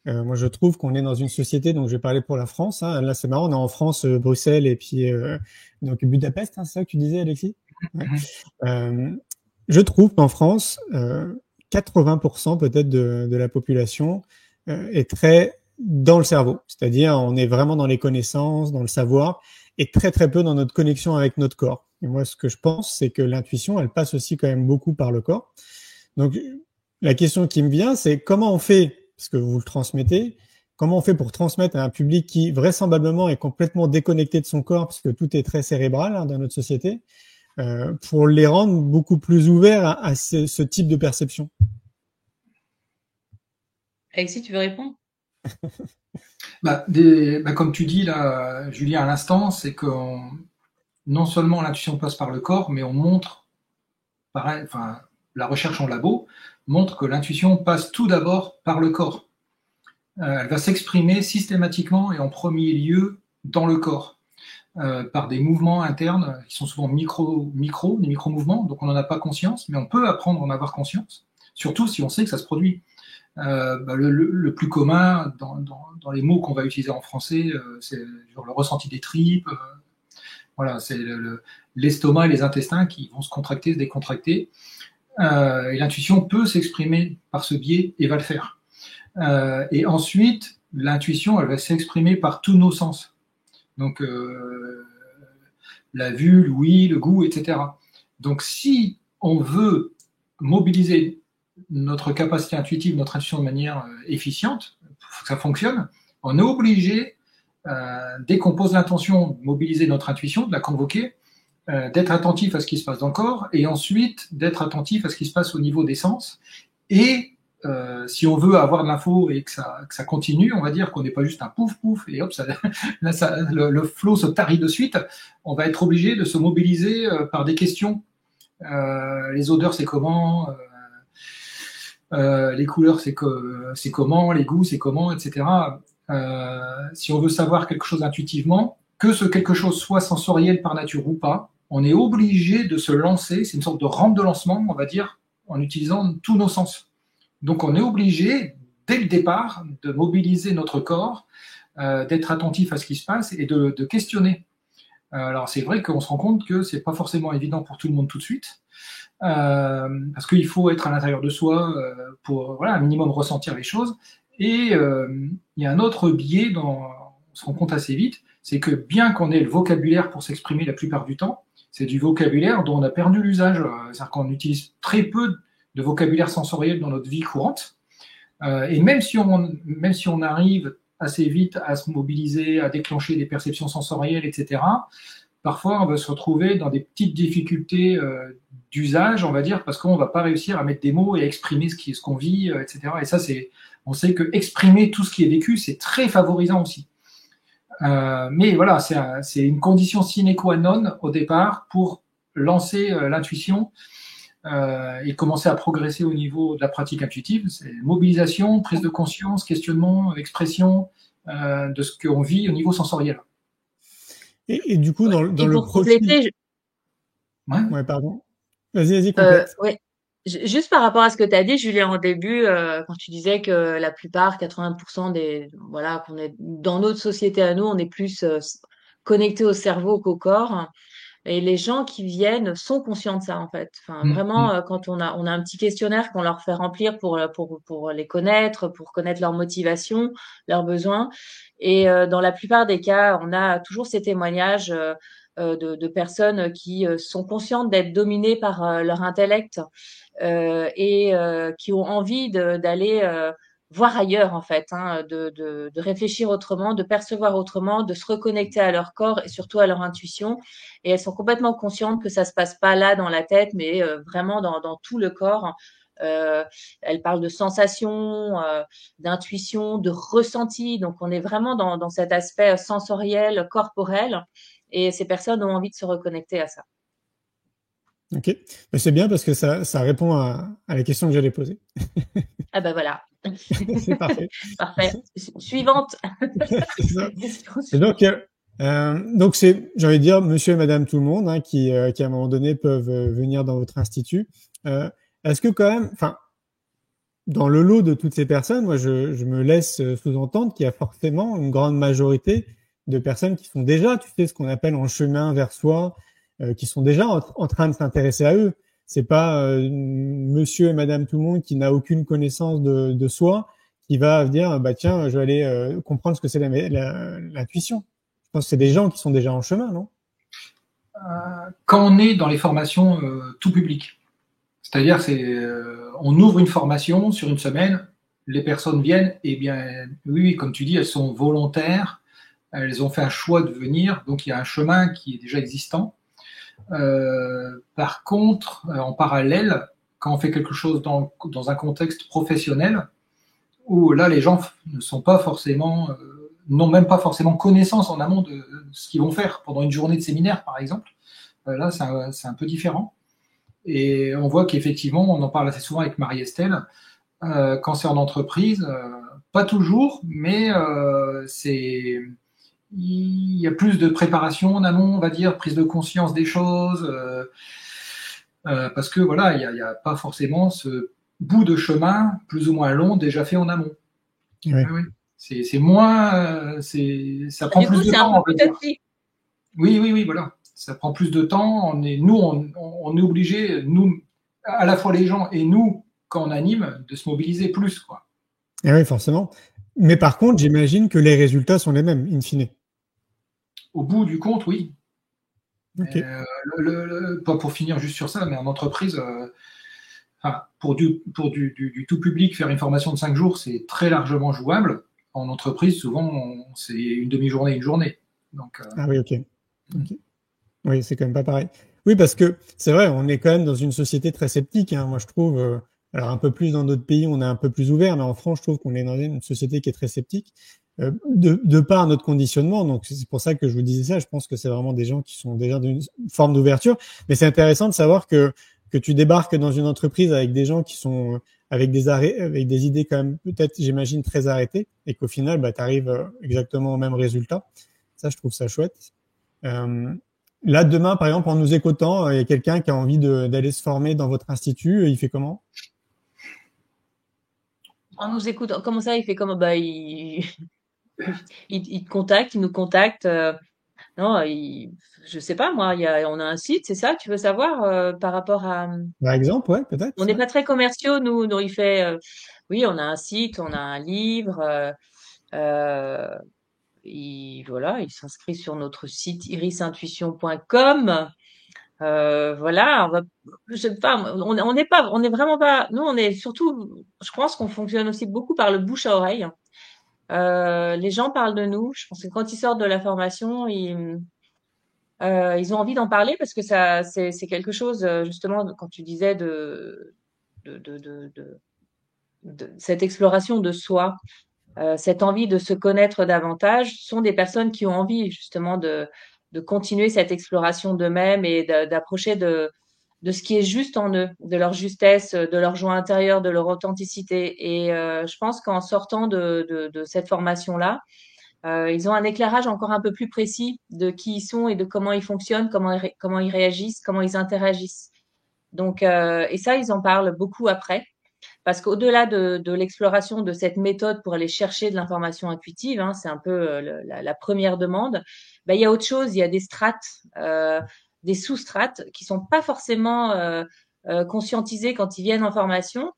Moi, je trouve qu'on est dans une société, donc je vais parler pour la France. Hein. Là, c'est marrant, on est en France, Bruxelles et puis donc Budapest, hein, c'est ça que tu disais, Alexis? Ouais. Je trouve qu'en France, 80% peut-être de la population est très dans le cerveau. C'est-à-dire, on est vraiment dans les connaissances, dans le savoir, et très très peu dans notre connexion avec notre corps. Et moi, ce que je pense, c'est que l'intuition, elle passe aussi quand même beaucoup par le corps. Donc, la question qui me vient, c'est comment on fait, parce que vous le transmettez, comment on fait pour transmettre à un public qui vraisemblablement est complètement déconnecté de son corps, parce que tout est très cérébral hein, dans notre société, pour les rendre beaucoup plus ouverts à ce type de perception. Alexis, tu veux répondre? Comme tu dis là, Julien, à l'instant, c'est que non seulement l'intuition passe par le corps, mais on montre, la recherche en labo montre que l'intuition passe tout d'abord par le corps. Elle va s'exprimer systématiquement et en premier lieu dans le corps. Par des mouvements internes qui sont souvent des micro-mouvements, donc on n'en a pas conscience, mais on peut apprendre à en avoir conscience, surtout si on sait que ça se produit. Le plus commun dans les mots qu'on va utiliser en français, c'est genre le ressenti des tripes, voilà, c'est l'estomac et les intestins qui vont se contracter, se décontracter, et l'intuition peut s'exprimer par ce biais et va le faire. Et ensuite, l'intuition, elle va s'exprimer par tous nos sens. Donc, la vue, l'ouïe, le goût, etc. Donc, si on veut mobiliser notre capacité intuitive, notre intuition de manière efficiente, pour que ça fonctionne, on est obligé, dès qu'on pose l'intention de mobiliser notre intuition, de la convoquer, d'être attentif à ce qui se passe dans le corps, et ensuite d'être attentif à ce qui se passe au niveau des sens, et si on veut avoir de l'info et que ça continue, on va dire qu'on n'est pas juste un pouf pouf et hop, le flow se tarit de suite. On va être obligé de se mobiliser par des questions. Les odeurs, c'est comment, les couleurs, c'est comment, les goûts, c'est comment, etc. Si on veut savoir quelque chose intuitivement, que ce quelque chose soit sensoriel par nature ou pas, on est obligé de se lancer. C'est une sorte de rampe de lancement, on va dire, en utilisant tous nos sens. Donc on est obligé, dès le départ, de mobiliser notre corps, d'être attentif à ce qui se passe et de questionner. Alors c'est vrai qu'on se rend compte que c'est pas forcément évident pour tout le monde tout de suite, parce qu'il faut être à l'intérieur de soi pour un minimum ressentir les choses. Et il y a un autre biais dont on se rend compte assez vite, c'est que bien qu'on ait le vocabulaire pour s'exprimer la plupart du temps, c'est du vocabulaire dont on a perdu l'usage, c'est-à-dire qu'on utilise très peu de vocabulaire sensoriel dans notre vie courante. Et même si on arrive assez vite à se mobiliser, à déclencher des perceptions sensorielles, etc., parfois on va se retrouver dans des petites difficultés d'usage, on va dire, parce qu'on ne va pas réussir à mettre des mots et à exprimer ce qu'on vit, etc. Et ça, on sait que exprimer tout ce qui est vécu, c'est très favorisant aussi. Mais voilà, c'est une condition sine qua non au départ pour lancer l'intuition et commencer à progresser au niveau de la pratique intuitive. C'est mobilisation, prise de conscience, questionnement, expression de ce qu'on vit au niveau sensoriel. Et du coup, dans le profil... Ouais, pardon. Vas-y, complète. Ouais. Juste par rapport à ce que tu as dit, Julien, au début, quand tu disais que la plupart, 80% qu'on est dans notre société à nous, on est plus connecté au cerveau qu'au corps. Et les gens qui viennent sont conscients de ça, en fait. Enfin, vraiment, quand on a un petit questionnaire qu'on leur fait remplir pour les connaître, pour connaître leurs motivations, leurs besoins. Et dans la plupart des cas, on a toujours ces témoignages de personnes qui sont conscientes d'être dominées par leur intellect et qui ont envie d'aller voir ailleurs en fait, hein, de réfléchir autrement, de percevoir autrement, de se reconnecter à leur corps et surtout à leur intuition. Et elles sont complètement conscientes que ça se passe pas là dans la tête, mais vraiment dans tout le corps. Elles parlent de sensations, d'intuition, de ressenti. Donc on est vraiment dans cet aspect sensoriel, corporel. Et ces personnes ont envie de se reconnecter à ça. Ok, mais c'est bien parce que ça répond à la question que j'allais poser. Ah ben voilà. C'est parfait. Parfait. Suivante. C'est ça. Et donc c'est, j'ai envie de dire, monsieur et madame tout le monde, hein, qui à un moment donné peuvent venir dans votre institut. Est-ce que quand même, enfin, dans le lot de toutes ces personnes, moi je me laisse sous-entendre qu'il y a forcément une grande majorité de personnes qui sont déjà, tu sais, ce qu'on appelle en chemin vers soi, qui sont déjà en train de s'intéresser à eux. C'est pas monsieur et madame tout le monde qui n'a aucune connaissance de soi qui va dire bah tiens, je vais aller comprendre ce que c'est l'intuition. Je pense que c'est des gens qui sont déjà en chemin, non? Quand on est dans les formations tout public, c'est-à-dire on ouvre une formation sur une semaine, les personnes viennent, et bien oui, comme tu dis, elles sont volontaires, elles ont fait un choix de venir, donc il y a un chemin qui est déjà existant. Par contre, en parallèle, quand on fait quelque chose dans un contexte professionnel, où là les gens ne sont pas forcément, n'ont même pas forcément connaissance en amont de ce qu'ils vont faire pendant une journée de séminaire, par exemple, là c'est un peu différent. Et on voit qu'effectivement, on en parle assez souvent avec Marie-Estelle, quand c'est en entreprise, pas toujours, mais il y a plus de préparation en amont, on va dire, prise de conscience des choses, parce que voilà, il y a pas forcément ce bout de chemin plus ou moins long déjà fait en amont. Oui. Oui. C'est moins, ça prend plus de temps. Oui, voilà. Ça prend plus de temps. On est obligé, nous, à la fois les gens et nous, quand on anime, de se mobiliser plus, quoi. Et oui, forcément. Mais par contre, j'imagine que les résultats sont les mêmes, in fine. Au bout du compte, oui. Okay. Pas pour finir juste sur ça, mais en entreprise, pour du tout public, faire une formation de 5 jours, c'est très largement jouable. En entreprise, souvent, c'est une demi-journée, une journée. Donc, ah oui, ok. Oui, c'est quand même pas pareil. Oui, parce que c'est vrai, on est quand même dans une société très sceptique, hein. Moi, je trouve, alors un peu plus dans d'autres pays, on est un peu plus ouvert, mais en France, je trouve qu'on est dans une société qui est très sceptique, de par notre conditionnement. Donc, c'est pour ça que je vous disais ça. Je pense que c'est vraiment des gens qui sont déjà d'une forme d'ouverture. Mais c'est intéressant de savoir que tu débarques dans une entreprise avec des gens qui sont avec des idées quand même peut-être, j'imagine, très arrêtées, et qu'au final, bah, tu arrives exactement au même résultat. Ça, je trouve ça chouette. Là, demain, par exemple, en nous écoutant, il y a quelqu'un qui a envie d'aller se former dans votre institut. Il fait comment? En nous écoutant, comment ça, il fait comment? Bah, il te contacte, il nous contacte. Non, je sais pas, moi, on a un site, c'est ça? Tu veux savoir par rapport à. Par exemple, ouais, peut-être. On n'est pas très commerciaux, nous. Donc, il fait. Oui, on a un site, on a un livre. Voilà, il s'inscrit sur notre site irisintuition.com. Voilà, je sais pas, on est vraiment pas. Nous, on est surtout. Je pense qu'on fonctionne aussi beaucoup par le bouche à oreille. Les gens parlent de nous. Je pense que quand ils sortent de la formation, ils ont envie d'en parler parce que ça, c'est quelque chose, justement, quand tu disais de cette exploration de soi, cette envie de se connaître davantage, sont des personnes qui ont envie, justement, de continuer cette exploration d'eux-mêmes et d'approcher de ce qui est juste en eux, de leur justesse, de leur joie intérieure, de leur authenticité. Et je pense qu'en sortant de cette formation-là, ils ont un éclairage encore un peu plus précis de qui ils sont et de comment ils fonctionnent, comment ils réagissent, comment ils interagissent. Donc, et ça, ils en parlent beaucoup après, parce qu'au-delà de l'exploration de cette méthode pour aller chercher de l'information intuitive, hein, c'est un peu la première demande. Ben, il y a autre chose, il y a des strates, des sous-strates qui sont pas forcément conscientisées quand ils viennent en formation.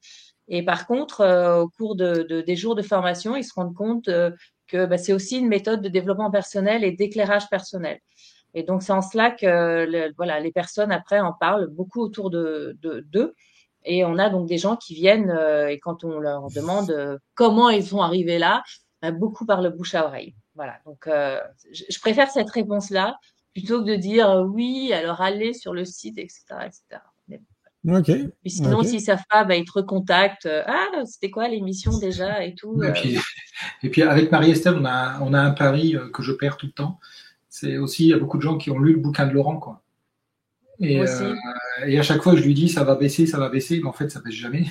Et par contre, au cours des jours de formation, ils se rendent compte que bah, c'est aussi une méthode de développement personnel et d'éclairage personnel. Et donc, c'est en cela que voilà, les personnes, après, en parlent beaucoup autour d'eux. Et on a donc des gens qui viennent et quand on leur demande comment ils sont arrivés là, beaucoup par le bouche à oreille. Voilà. Donc, je préfère cette réponse-là plutôt que de dire oui, alors allez sur le site, etc., etc. Mais, Ok, puis sinon, ok. s'ils savent pas, ils te recontactent. Ah, c'était quoi l'émission déjà et tout. Et puis avec Marie-Estelle, on a un pari que je perds tout le temps. C'est aussi, il y a beaucoup de gens qui ont lu le bouquin de Laurent, quoi. Moi aussi. Et à chaque fois, je lui dis, ça va baisser, mais en fait, ça baisse jamais.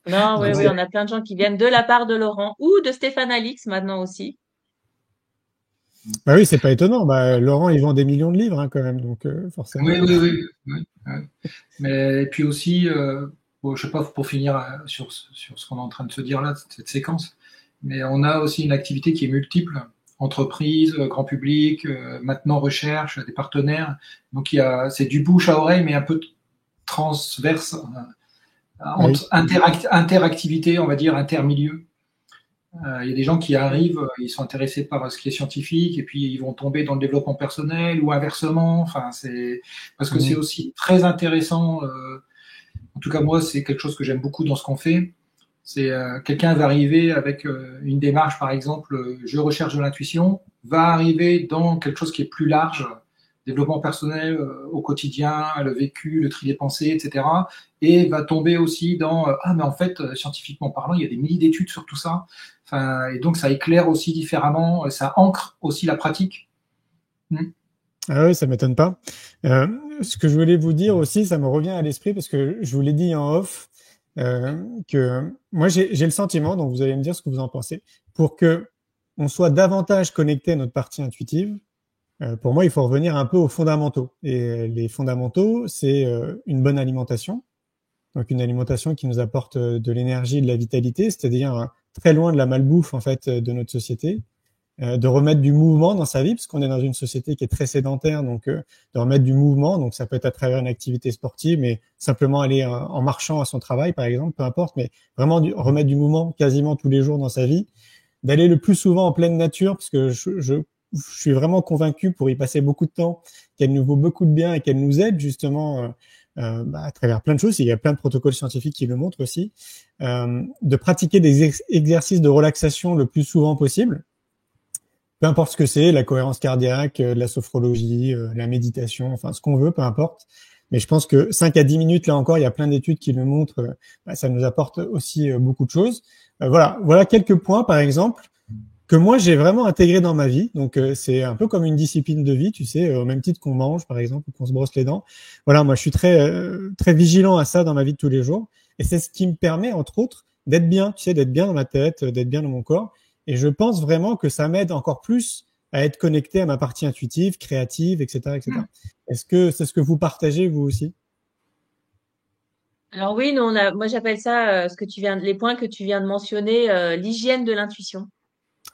Non, oui, Donc, oui, on a plein de gens qui viennent de la part de Laurent ou de Stéphane Alix maintenant aussi. Bah oui, c'est pas étonnant. Bah, Laurent, il vend des millions de livres hein, quand même, donc forcément. oui. Mais et puis aussi, bon, je sais pas pour finir sur ce qu'on est en train de se dire là, cette séquence, mais on a aussi une activité qui est multiple, entreprise, grand public, maintenant recherche, des partenaires. Donc c'est du bouche à oreille, mais un peu transverse, Oui. interactivité, on va dire intermilieu. Il y a des gens qui arrivent, ils sont intéressés par ce qui est scientifique et puis ils vont tomber dans le développement personnel ou inversement. Enfin, c'est parce que c'est aussi très intéressant. En tout cas, moi, c'est quelque chose que j'aime beaucoup dans ce qu'on fait. C'est quelqu'un va arriver avec une démarche, par exemple, je recherche de l'intuition, va arriver dans quelque chose qui est plus large, développement personnel au quotidien, le vécu, le tri des pensées, etc. Et va tomber aussi dans ah mais en fait scientifiquement parlant, il y a des milliers d'études sur tout ça. Enfin, et donc ça éclaire aussi différemment, ça ancre aussi la pratique. Ah oui, ça m'étonne pas. Ce que je voulais vous dire aussi, ça me revient à l'esprit parce que je vous l'ai dit en off, que moi j'ai le sentiment, donc vous allez me dire ce que vous en pensez, pour que on soit davantage connecté à notre partie intuitive. Pour moi, il faut revenir un peu aux fondamentaux. Et les fondamentaux, c'est une bonne alimentation, donc une alimentation qui nous apporte de l'énergie, de la vitalité, c'est-à-dire très loin de la malbouffe en fait de notre société. De remettre du mouvement dans sa vie, parce qu'on est dans une société qui est très sédentaire, donc de remettre du mouvement, donc ça peut être à travers une activité sportive, mais simplement aller en marchant à son travail, par exemple, peu importe, mais vraiment remettre du mouvement quasiment tous les jours dans sa vie, d'aller le plus souvent en pleine nature, parce que je suis vraiment convaincu pour y passer beaucoup de temps qu'elle nous vaut beaucoup de bien et qu'elle nous aide justement à travers plein de choses. Il y a plein de protocoles scientifiques qui le montrent aussi, de pratiquer des exercices de relaxation le plus souvent possible. Peu importe ce que c'est, la cohérence cardiaque, la sophrologie, la méditation, enfin ce qu'on veut, peu importe. Mais je pense que 5 à 10 minutes, là encore, il y a plein d'études qui le montrent, ça nous apporte aussi beaucoup de choses. Voilà quelques points, par exemple, que moi j'ai vraiment intégré dans ma vie. Donc c'est un peu comme une discipline de vie, tu sais, au même titre qu'on mange, par exemple, ou qu'on se brosse les dents. Voilà, moi je suis très vigilant à ça dans ma vie de tous les jours. Et c'est ce qui me permet, entre autres, d'être bien, tu sais, d'être bien dans ma tête, d'être bien dans mon corps. Et je pense vraiment que ça m'aide encore plus à être connecté à ma partie intuitive, créative, etc., etc. Est-ce que c'est ce que vous partagez vous aussi? Alors oui, nous moi j'appelle ça les points que tu viens de mentionner, l'hygiène de l'intuition.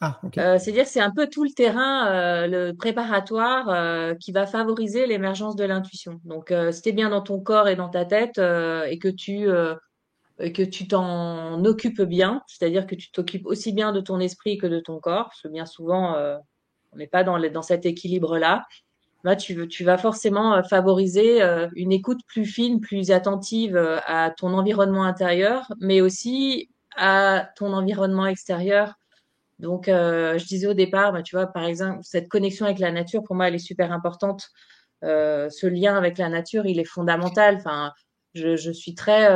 Ah, ok. C'est-à-dire que c'est un peu tout le terrain, le préparatoire qui va favoriser l'émergence de l'intuition. Donc, si t'es bien dans ton corps et dans ta tête et que tu t'en occupes bien, c'est-à-dire que tu t'occupes aussi bien de ton esprit que de ton corps, parce que bien souvent on n'est pas dans cet équilibre-là. Là, tu vas forcément favoriser une écoute plus fine, plus attentive à ton environnement intérieur, mais aussi à ton environnement extérieur. Donc, je disais au départ, tu vois, par exemple, cette connexion avec la nature, pour moi, elle est super importante. Ce lien avec la nature, il est fondamental. Enfin, je suis très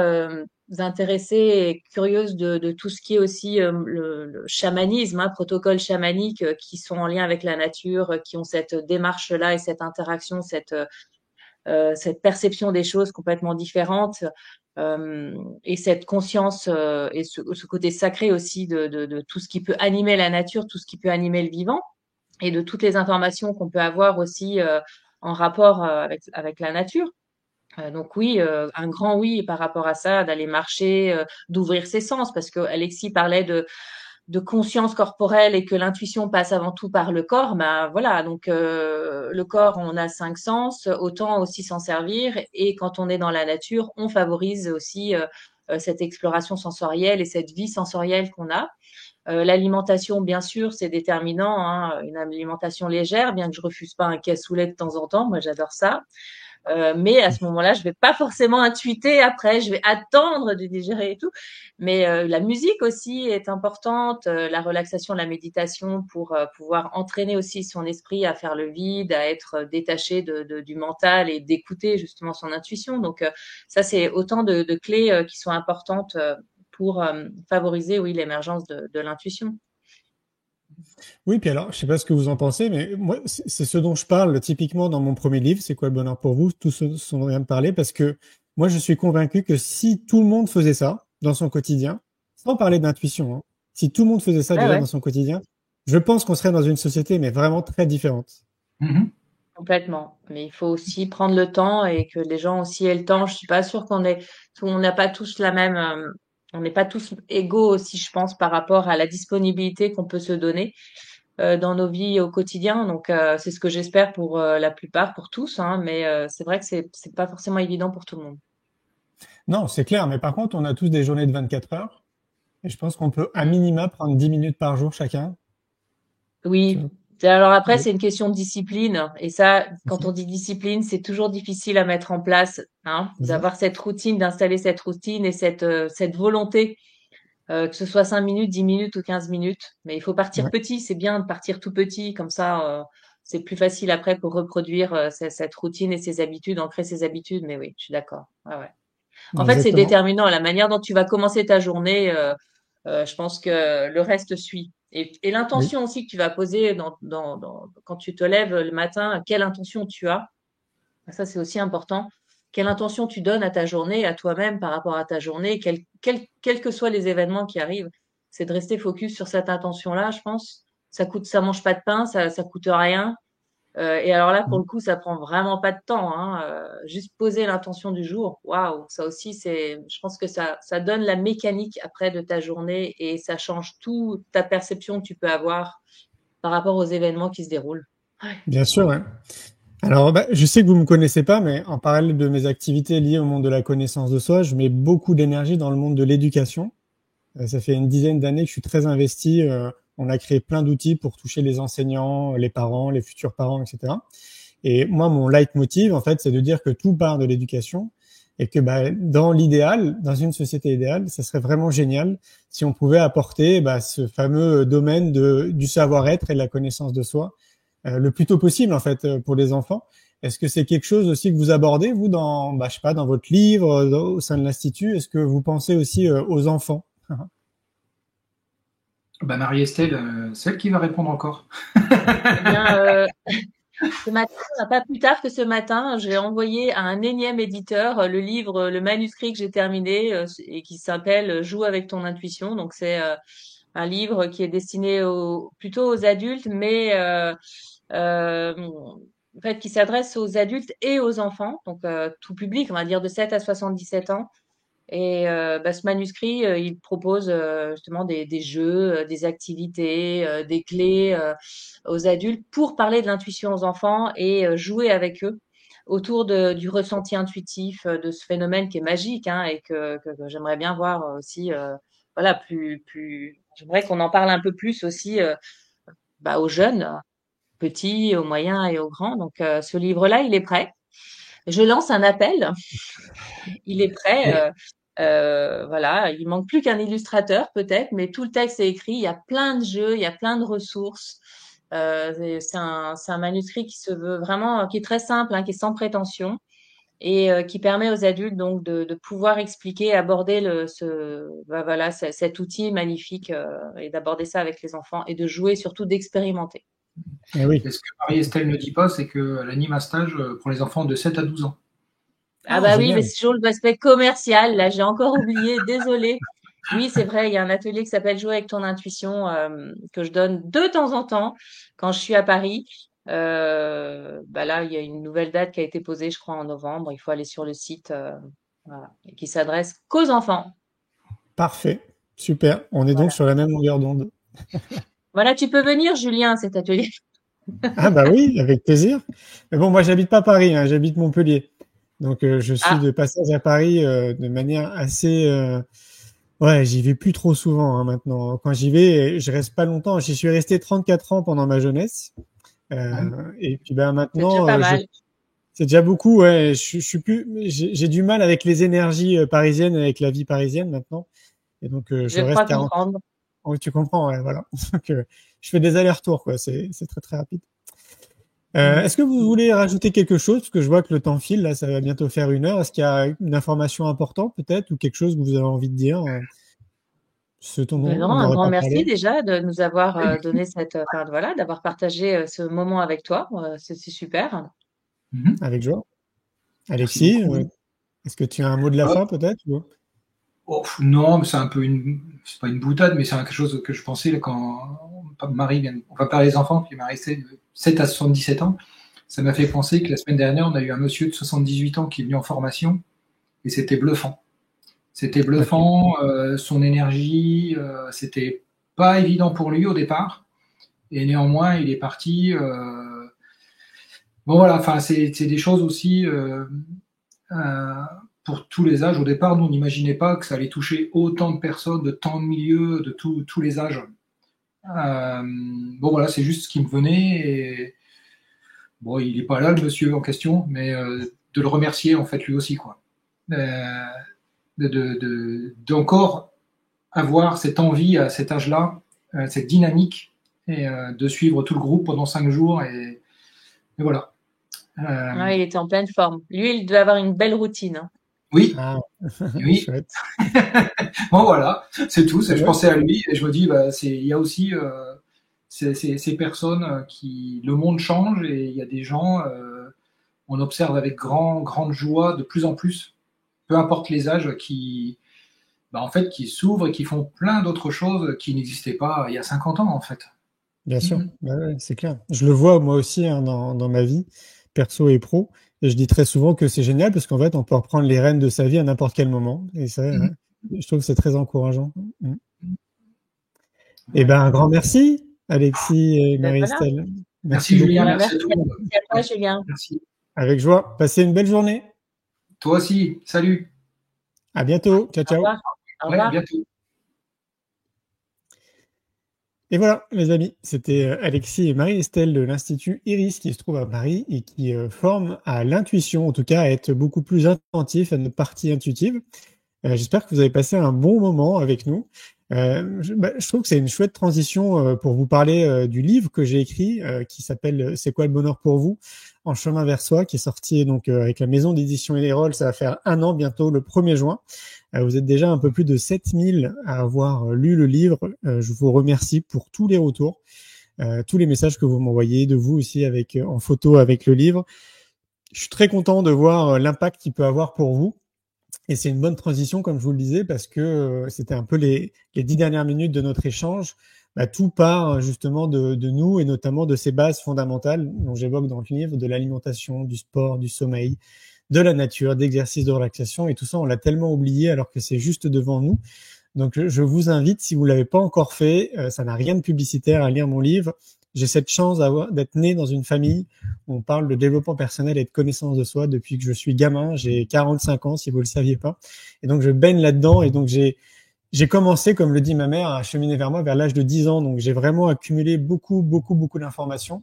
intéressée et curieuse de tout ce qui est aussi le chamanisme, protocole chamanique qui sont en lien avec la nature, qui ont cette démarche-là et cette interaction, cette perception des choses complètement différentes et cette conscience et ce côté sacré aussi de tout ce qui peut animer la nature, tout ce qui peut animer le vivant et de toutes les informations qu'on peut avoir aussi en rapport avec la nature. Donc oui, un grand oui par rapport à ça, d'aller marcher, d'ouvrir ses sens, parce que Alexis parlait de conscience corporelle et que l'intuition passe avant tout par le corps. Ben voilà, donc le corps, on a 5 sens, autant aussi s'en servir. Et quand on est dans la nature, on favorise aussi cette exploration sensorielle et cette vie sensorielle qu'on a. L'alimentation, bien sûr, c'est déterminant, une alimentation légère, bien que je refuse pas un cassoulet de temps en temps. Moi, j'adore ça. Mais à ce moment-là, je vais pas forcément intuiter après, je vais attendre de digérer et tout. Mais la musique aussi est importante, la relaxation, la méditation pour pouvoir entraîner aussi son esprit à faire le vide, à être détaché du mental et d'écouter justement son intuition. Donc ça, c'est autant de clés qui sont importantes pour favoriser, oui, l'émergence de l'intuition. Oui, puis alors, je sais pas ce que vous en pensez, mais moi, c'est ce dont je parle typiquement dans mon premier livre, C'est quoi le bonheur pour vous, tout ce dont on vient de parler, parce que moi, je suis convaincu que si tout le monde faisait ça dans son quotidien, sans parler d'intuition, hein, si tout le monde faisait ça Ouais, déjà ouais, dans son quotidien, je pense qu'on serait dans une société, mais vraiment très différente. Mhm. complètement. Mais il faut aussi prendre le temps et que les gens aussi aient le temps. Je suis pas sûre on n'a pas tous la même, on n'est pas tous égaux aussi, je pense, par rapport à la disponibilité qu'on peut se donner dans nos vies au quotidien. Donc, c'est ce que j'espère pour la plupart, pour tous, hein, mais c'est vrai que c'est pas forcément évident pour tout le monde. Non, c'est clair, mais par contre, on a tous des journées de 24 heures, et je pense qu'on peut à minima prendre 10 minutes par jour chacun. Tu Oui. vois. Alors après, Oui. c'est une question de discipline. Et ça, quand on dit discipline, c'est toujours difficile à mettre en place, hein, Mhm. d'avoir cette routine, d'installer cette routine et cette volonté, que ce soit 5 minutes, 10 minutes ou 15 minutes. Mais il faut partir Ouais. petit. C'est bien de partir tout petit. Comme ça, c'est plus facile après pour reproduire cette routine et ses habitudes, ancrer ses habitudes. Mais oui, je suis d'accord. Ouais, ouais. En fait, c'est Exactement. déterminant. La manière dont tu vas commencer ta journée, je pense que le reste suit. Et Oui. l'intention aussi que tu vas poser quand tu te lèves le matin, quelle intention tu as? Ça, c'est aussi important. Quelle intention tu donnes à ta journée, à toi-même par rapport à ta journée, quels que soient les événements qui arrivent, c'est de rester focus sur cette intention-là, je pense. Ça mange pas de pain, ça coûte rien. Et alors là, pour le coup, ça prend vraiment pas de temps, hein. Juste poser l'intention du jour. Waouh, ça aussi, je pense que ça donne la mécanique après de ta journée et ça change toute ta perception que tu peux avoir par rapport aux événements qui se déroulent. Ouais. Bien sûr, ouais. Alors, bah, je sais que vous me connaissez pas, mais en parallèle de mes activités liées au monde de la connaissance de soi, je mets beaucoup d'énergie dans le monde de l'éducation. Ça fait une dizaine d'années que je suis très investi. On a créé plein d'outils pour toucher les enseignants, les parents, les futurs parents, etc. Et moi, mon leitmotiv, en fait, c'est de dire que tout part de l'éducation et que bah, dans l'idéal, dans une société idéale, ça serait vraiment génial si on pouvait apporter bah, ce fameux domaine du savoir-être et de la connaissance de soi le plus tôt possible, en fait, pour les enfants. Est-ce que c'est quelque chose aussi que vous abordez, vous, bah, je sais pas, dans votre livre, au sein de l'Institut? Est-ce que vous pensez aussi aux enfants? Bah, Marie-Estelle, c'est elle qui va répondre encore. Eh bien, ce matin, pas plus tard que ce matin, j'ai envoyé à un énième éditeur le livre, le manuscrit que j'ai terminé et qui s'appelle Joue avec ton intuition. Donc, c'est un livre qui est destiné plutôt aux adultes, mais en fait, qui s'adresse aux adultes et aux enfants, donc tout public, on va dire de 7 à 77 ans. Et bah, ce manuscrit, il propose justement des jeux, des activités, des clés aux adultes pour parler de l'intuition aux enfants et jouer avec eux autour du ressenti intuitif, de ce phénomène qui est magique, hein, et que j'aimerais bien voir aussi, voilà, j'aimerais qu'on en parle un peu plus aussi bah, aux jeunes, petits, aux moyens et aux grands. Donc ce livre-là, il est prêt. Je lance un appel. Il est prêt. Et Voilà, il manque plus qu'un illustrateur peut-être, mais tout le texte est écrit. Il y a plein de jeux, il y a plein de ressources. C'est un manuscrit qui se veut vraiment, qui est très simple, hein, qui est sans prétention et qui permet aux adultes donc de pouvoir expliquer, aborder bah, voilà, cet outil magnifique et d'aborder ça avec les enfants et de jouer, surtout d'expérimenter. Eh oui. ce que Marie-Estelle ne dit pas, c'est qu'elle anime un stage pour les enfants de 7 à 12 ans. Ah Ah, bah oui, mais génial. c'est toujours l'aspect commercial. Là, j'ai encore oublié, désolée. Oui, c'est vrai, il y a un atelier qui s'appelle Jouer avec ton intuition que je donne de temps en temps quand je suis à Paris. Bah là, il y a une nouvelle date qui a été posée, je crois, en novembre. Il faut aller sur le site, voilà, et qui s'adresse qu'aux enfants. Parfait. Super. On est donc Voilà. sur la même longueur d'onde. Voilà, tu peux venir, Julien, à cet atelier. Ah bah oui, avec plaisir. Mais bon, moi, j'habite pas Paris, hein, j'habite Montpellier. Donc, je suis Ah, de passage à Paris de manière assez... Ouais, j'y vais plus trop souvent hein, maintenant. Quand j'y vais, je reste pas longtemps. J'y suis resté 34 ans pendant ma jeunesse. Ouais. Et puis ben c'est déjà maintenant, pas mal. C'est déjà beaucoup, ouais. Je suis plus, j'ai du mal avec les énergies parisiennes, avec la vie parisienne maintenant. Et donc, je Je reste crois 40. comprendre. Oh, tu comprends, ouais, voilà. Donc, je fais des allers-retours, quoi. C'est très, très rapide. Est-ce que vous voulez rajouter quelque chose? Parce que je vois que le temps file, là, ça va bientôt faire 1 heure. Est-ce qu'il y a une information importante, peut-être, ou quelque chose que vous avez envie de dire? Ce dont Mais non, on un n'aurait grand pas merci parlé? déjà de nous avoir donné enfin voilà, d'avoir partagé ce moment avec toi. C'est super. Mhm. Avec joie. Merci Alexis, beaucoup. est-ce que tu as un mot de la Euh, fin, peut-être? Oh, non, mais c'est un peu c'est pas une boutade, mais c'est quelque chose que je pensais là, quand Marie vient, on va parler des enfants, puis Marie, c'est de 7 à 77 ans. Ça m'a fait penser que la semaine dernière, on a eu un monsieur de 78 ans qui est venu en formation, et c'était bluffant. C'était bluffant, son énergie, c'était pas évident pour lui au départ, et néanmoins, il est parti. Bon voilà, enfin, c'est des choses aussi pour tous les âges. Au départ, nous, on n'imaginait pas que ça allait toucher autant de personnes, de tant de milieux, de tous les âges. Bon voilà, c'est juste ce qui me venait. Et bon, il n'est pas là, le monsieur en question, mais de le remercier en fait lui aussi, quoi. D'encore avoir cette envie à cet âge-là, cette dynamique, et de suivre tout le groupe pendant 5 jours. Et voilà. Ouais, il était en pleine forme. Lui, il devait avoir une belle routine, hein. Oui, Ah, oui. chouette. Bon voilà, c'est tout. Je Ouais. pensais à lui et je me dis, il y a aussi ces personnes qui, le monde change, et il y a des gens, on observe avec grande joie de plus en plus, peu importe les âges, en fait, qui s'ouvrent et qui font plein d'autres choses qui n'existaient pas il y a 50 ans, en fait. Bien sûr, Mhm. ouais, c'est clair. Je le vois moi aussi, hein, dans ma vie, perso et pro. Et je dis très souvent que c'est génial parce qu'en fait, on peut reprendre les rênes de sa vie à n'importe quel moment. Et ça, Mhm. je trouve que c'est très encourageant. Mm. Eh Ouais. ben, un grand merci, Alexis et Ben voilà. Marie-Estelle. Merci Merci Julien, beaucoup. merci à tout le monde. Merci à toi, Julien. Merci. Avec joie. Passez une belle journée. Toi aussi, salut. À bientôt. Ciao, Au ciao. revoir. Au Ouais, à revoir. bientôt. Et voilà, mes amis, c'était Alexis et Marie-Estelle de l'Institut Iris qui se trouve à Paris et qui forment à l'intuition, en tout cas à être beaucoup plus attentifs à notre partie intuitive. J'espère que vous avez passé un bon moment avec nous. Je trouve que c'est une chouette transition pour vous parler du livre que j'ai écrit qui s'appelle C'est quoi le bonheur pour vous? En chemin vers soi, qui est sorti donc avec la maison d'édition Elerol. Ça va faire 1 an bientôt, le 1er juin. Vous êtes déjà un peu plus de 7000 à avoir lu le livre. Je vous remercie pour tous les retours, tous les messages que vous m'envoyez, de vous aussi avec en photo avec le livre. Je suis très content de voir l'impact qu'il peut avoir pour vous. Et c'est une bonne transition, comme je vous le disais, parce que c'était un peu les 10 dernières minutes de notre échange. Tout part justement de nous et notamment de ces bases fondamentales dont j'évoque dans le livre, de l'alimentation, du sport, du sommeil, de la nature, d'exercices de relaxation. Et tout ça, on l'a tellement oublié alors que c'est juste devant nous. Donc, je vous invite, si vous l'avez pas encore fait, ça n'a rien de publicitaire, à lire mon livre. J'ai cette chance d'être né dans une famille où on parle de développement personnel et de connaissance de soi depuis que je suis gamin. J'ai 45 ans, si vous le saviez pas. Et donc, je baigne là-dedans. Et donc, j'ai commencé, comme le dit ma mère, à cheminer vers moi vers l'âge de 10 ans. Donc, j'ai vraiment accumulé beaucoup d'informations.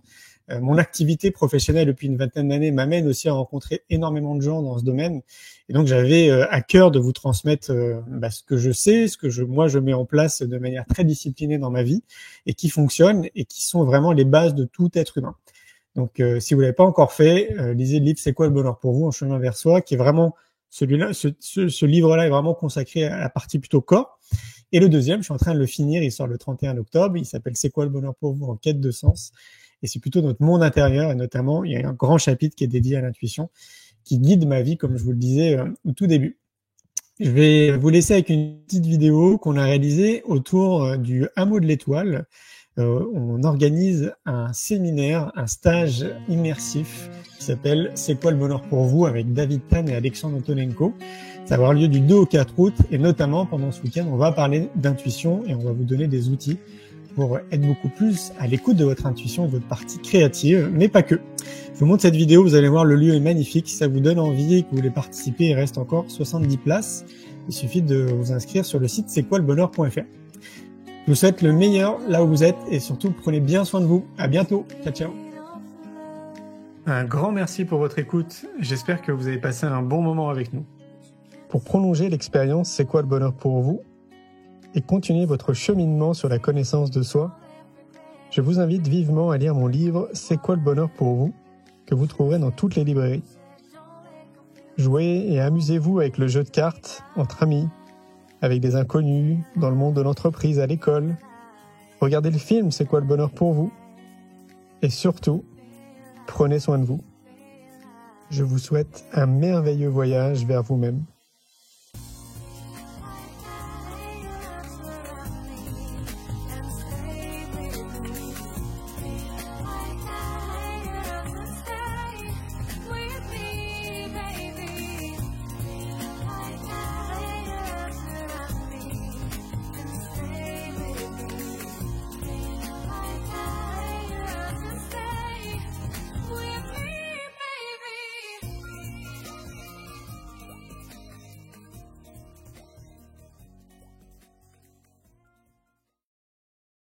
Mon activité professionnelle depuis une vingtaine d'années m'amène aussi à rencontrer énormément de gens dans ce domaine. Et donc, j'avais à cœur de vous transmettre ce que je sais, ce que moi je mets en place de manière très disciplinée dans ma vie et qui fonctionne et qui sont vraiment les bases de tout être humain. Donc, si vous l'avez pas encore fait, lisez le livre C'est quoi le bonheur pour vous? En chemin vers soi, qui est vraiment celui-là. Ce livre-là est vraiment consacré à la partie plutôt corps. Et le deuxième, je suis en train de le finir. Il sort le 31 octobre. Il s'appelle C'est quoi le bonheur pour vous? En quête de sens. Et c'est plutôt notre monde intérieur, et notamment, il y a un grand chapitre qui est dédié à l'intuition, qui guide ma vie, comme je vous le disais au tout début. Je vais vous laisser avec une petite vidéo qu'on a réalisée autour du hameau de l'Étoile. On organise un séminaire, un stage immersif qui s'appelle C'est quoi le bonheur pour vous? Avec David Tan et Alexandre Antonenko. Ça va avoir lieu du 2 au 4 août, et notamment pendant ce week-end, on va parler d'intuition et on va vous donner des outils pour être beaucoup plus à l'écoute de votre intuition et de votre partie créative, mais pas que. Je vous montre cette vidéo, vous allez voir, le lieu est magnifique. Si ça vous donne envie et que vous voulez participer, il reste encore 70 places. Il suffit de vous inscrire sur le site c'estquoilebonheur.fr. Je vous souhaite le meilleur là où vous êtes et surtout prenez bien soin de vous. À bientôt. Ciao, ciao. Un grand merci pour votre écoute. J'espère que vous avez passé un bon moment avec nous. Pour prolonger l'expérience C'est quoi le bonheur pour vous et continuer votre cheminement sur la connaissance de soi, je vous invite vivement à lire mon livre C'est quoi le bonheur pour vous, que vous trouverez dans toutes les librairies. Jouez et amusez-vous avec le jeu de cartes, entre amis, avec des inconnus, dans le monde de l'entreprise, à l'école. Regardez le film C'est quoi le bonheur pour vous. Et surtout, prenez soin de vous. Je vous souhaite un merveilleux voyage vers vous-même.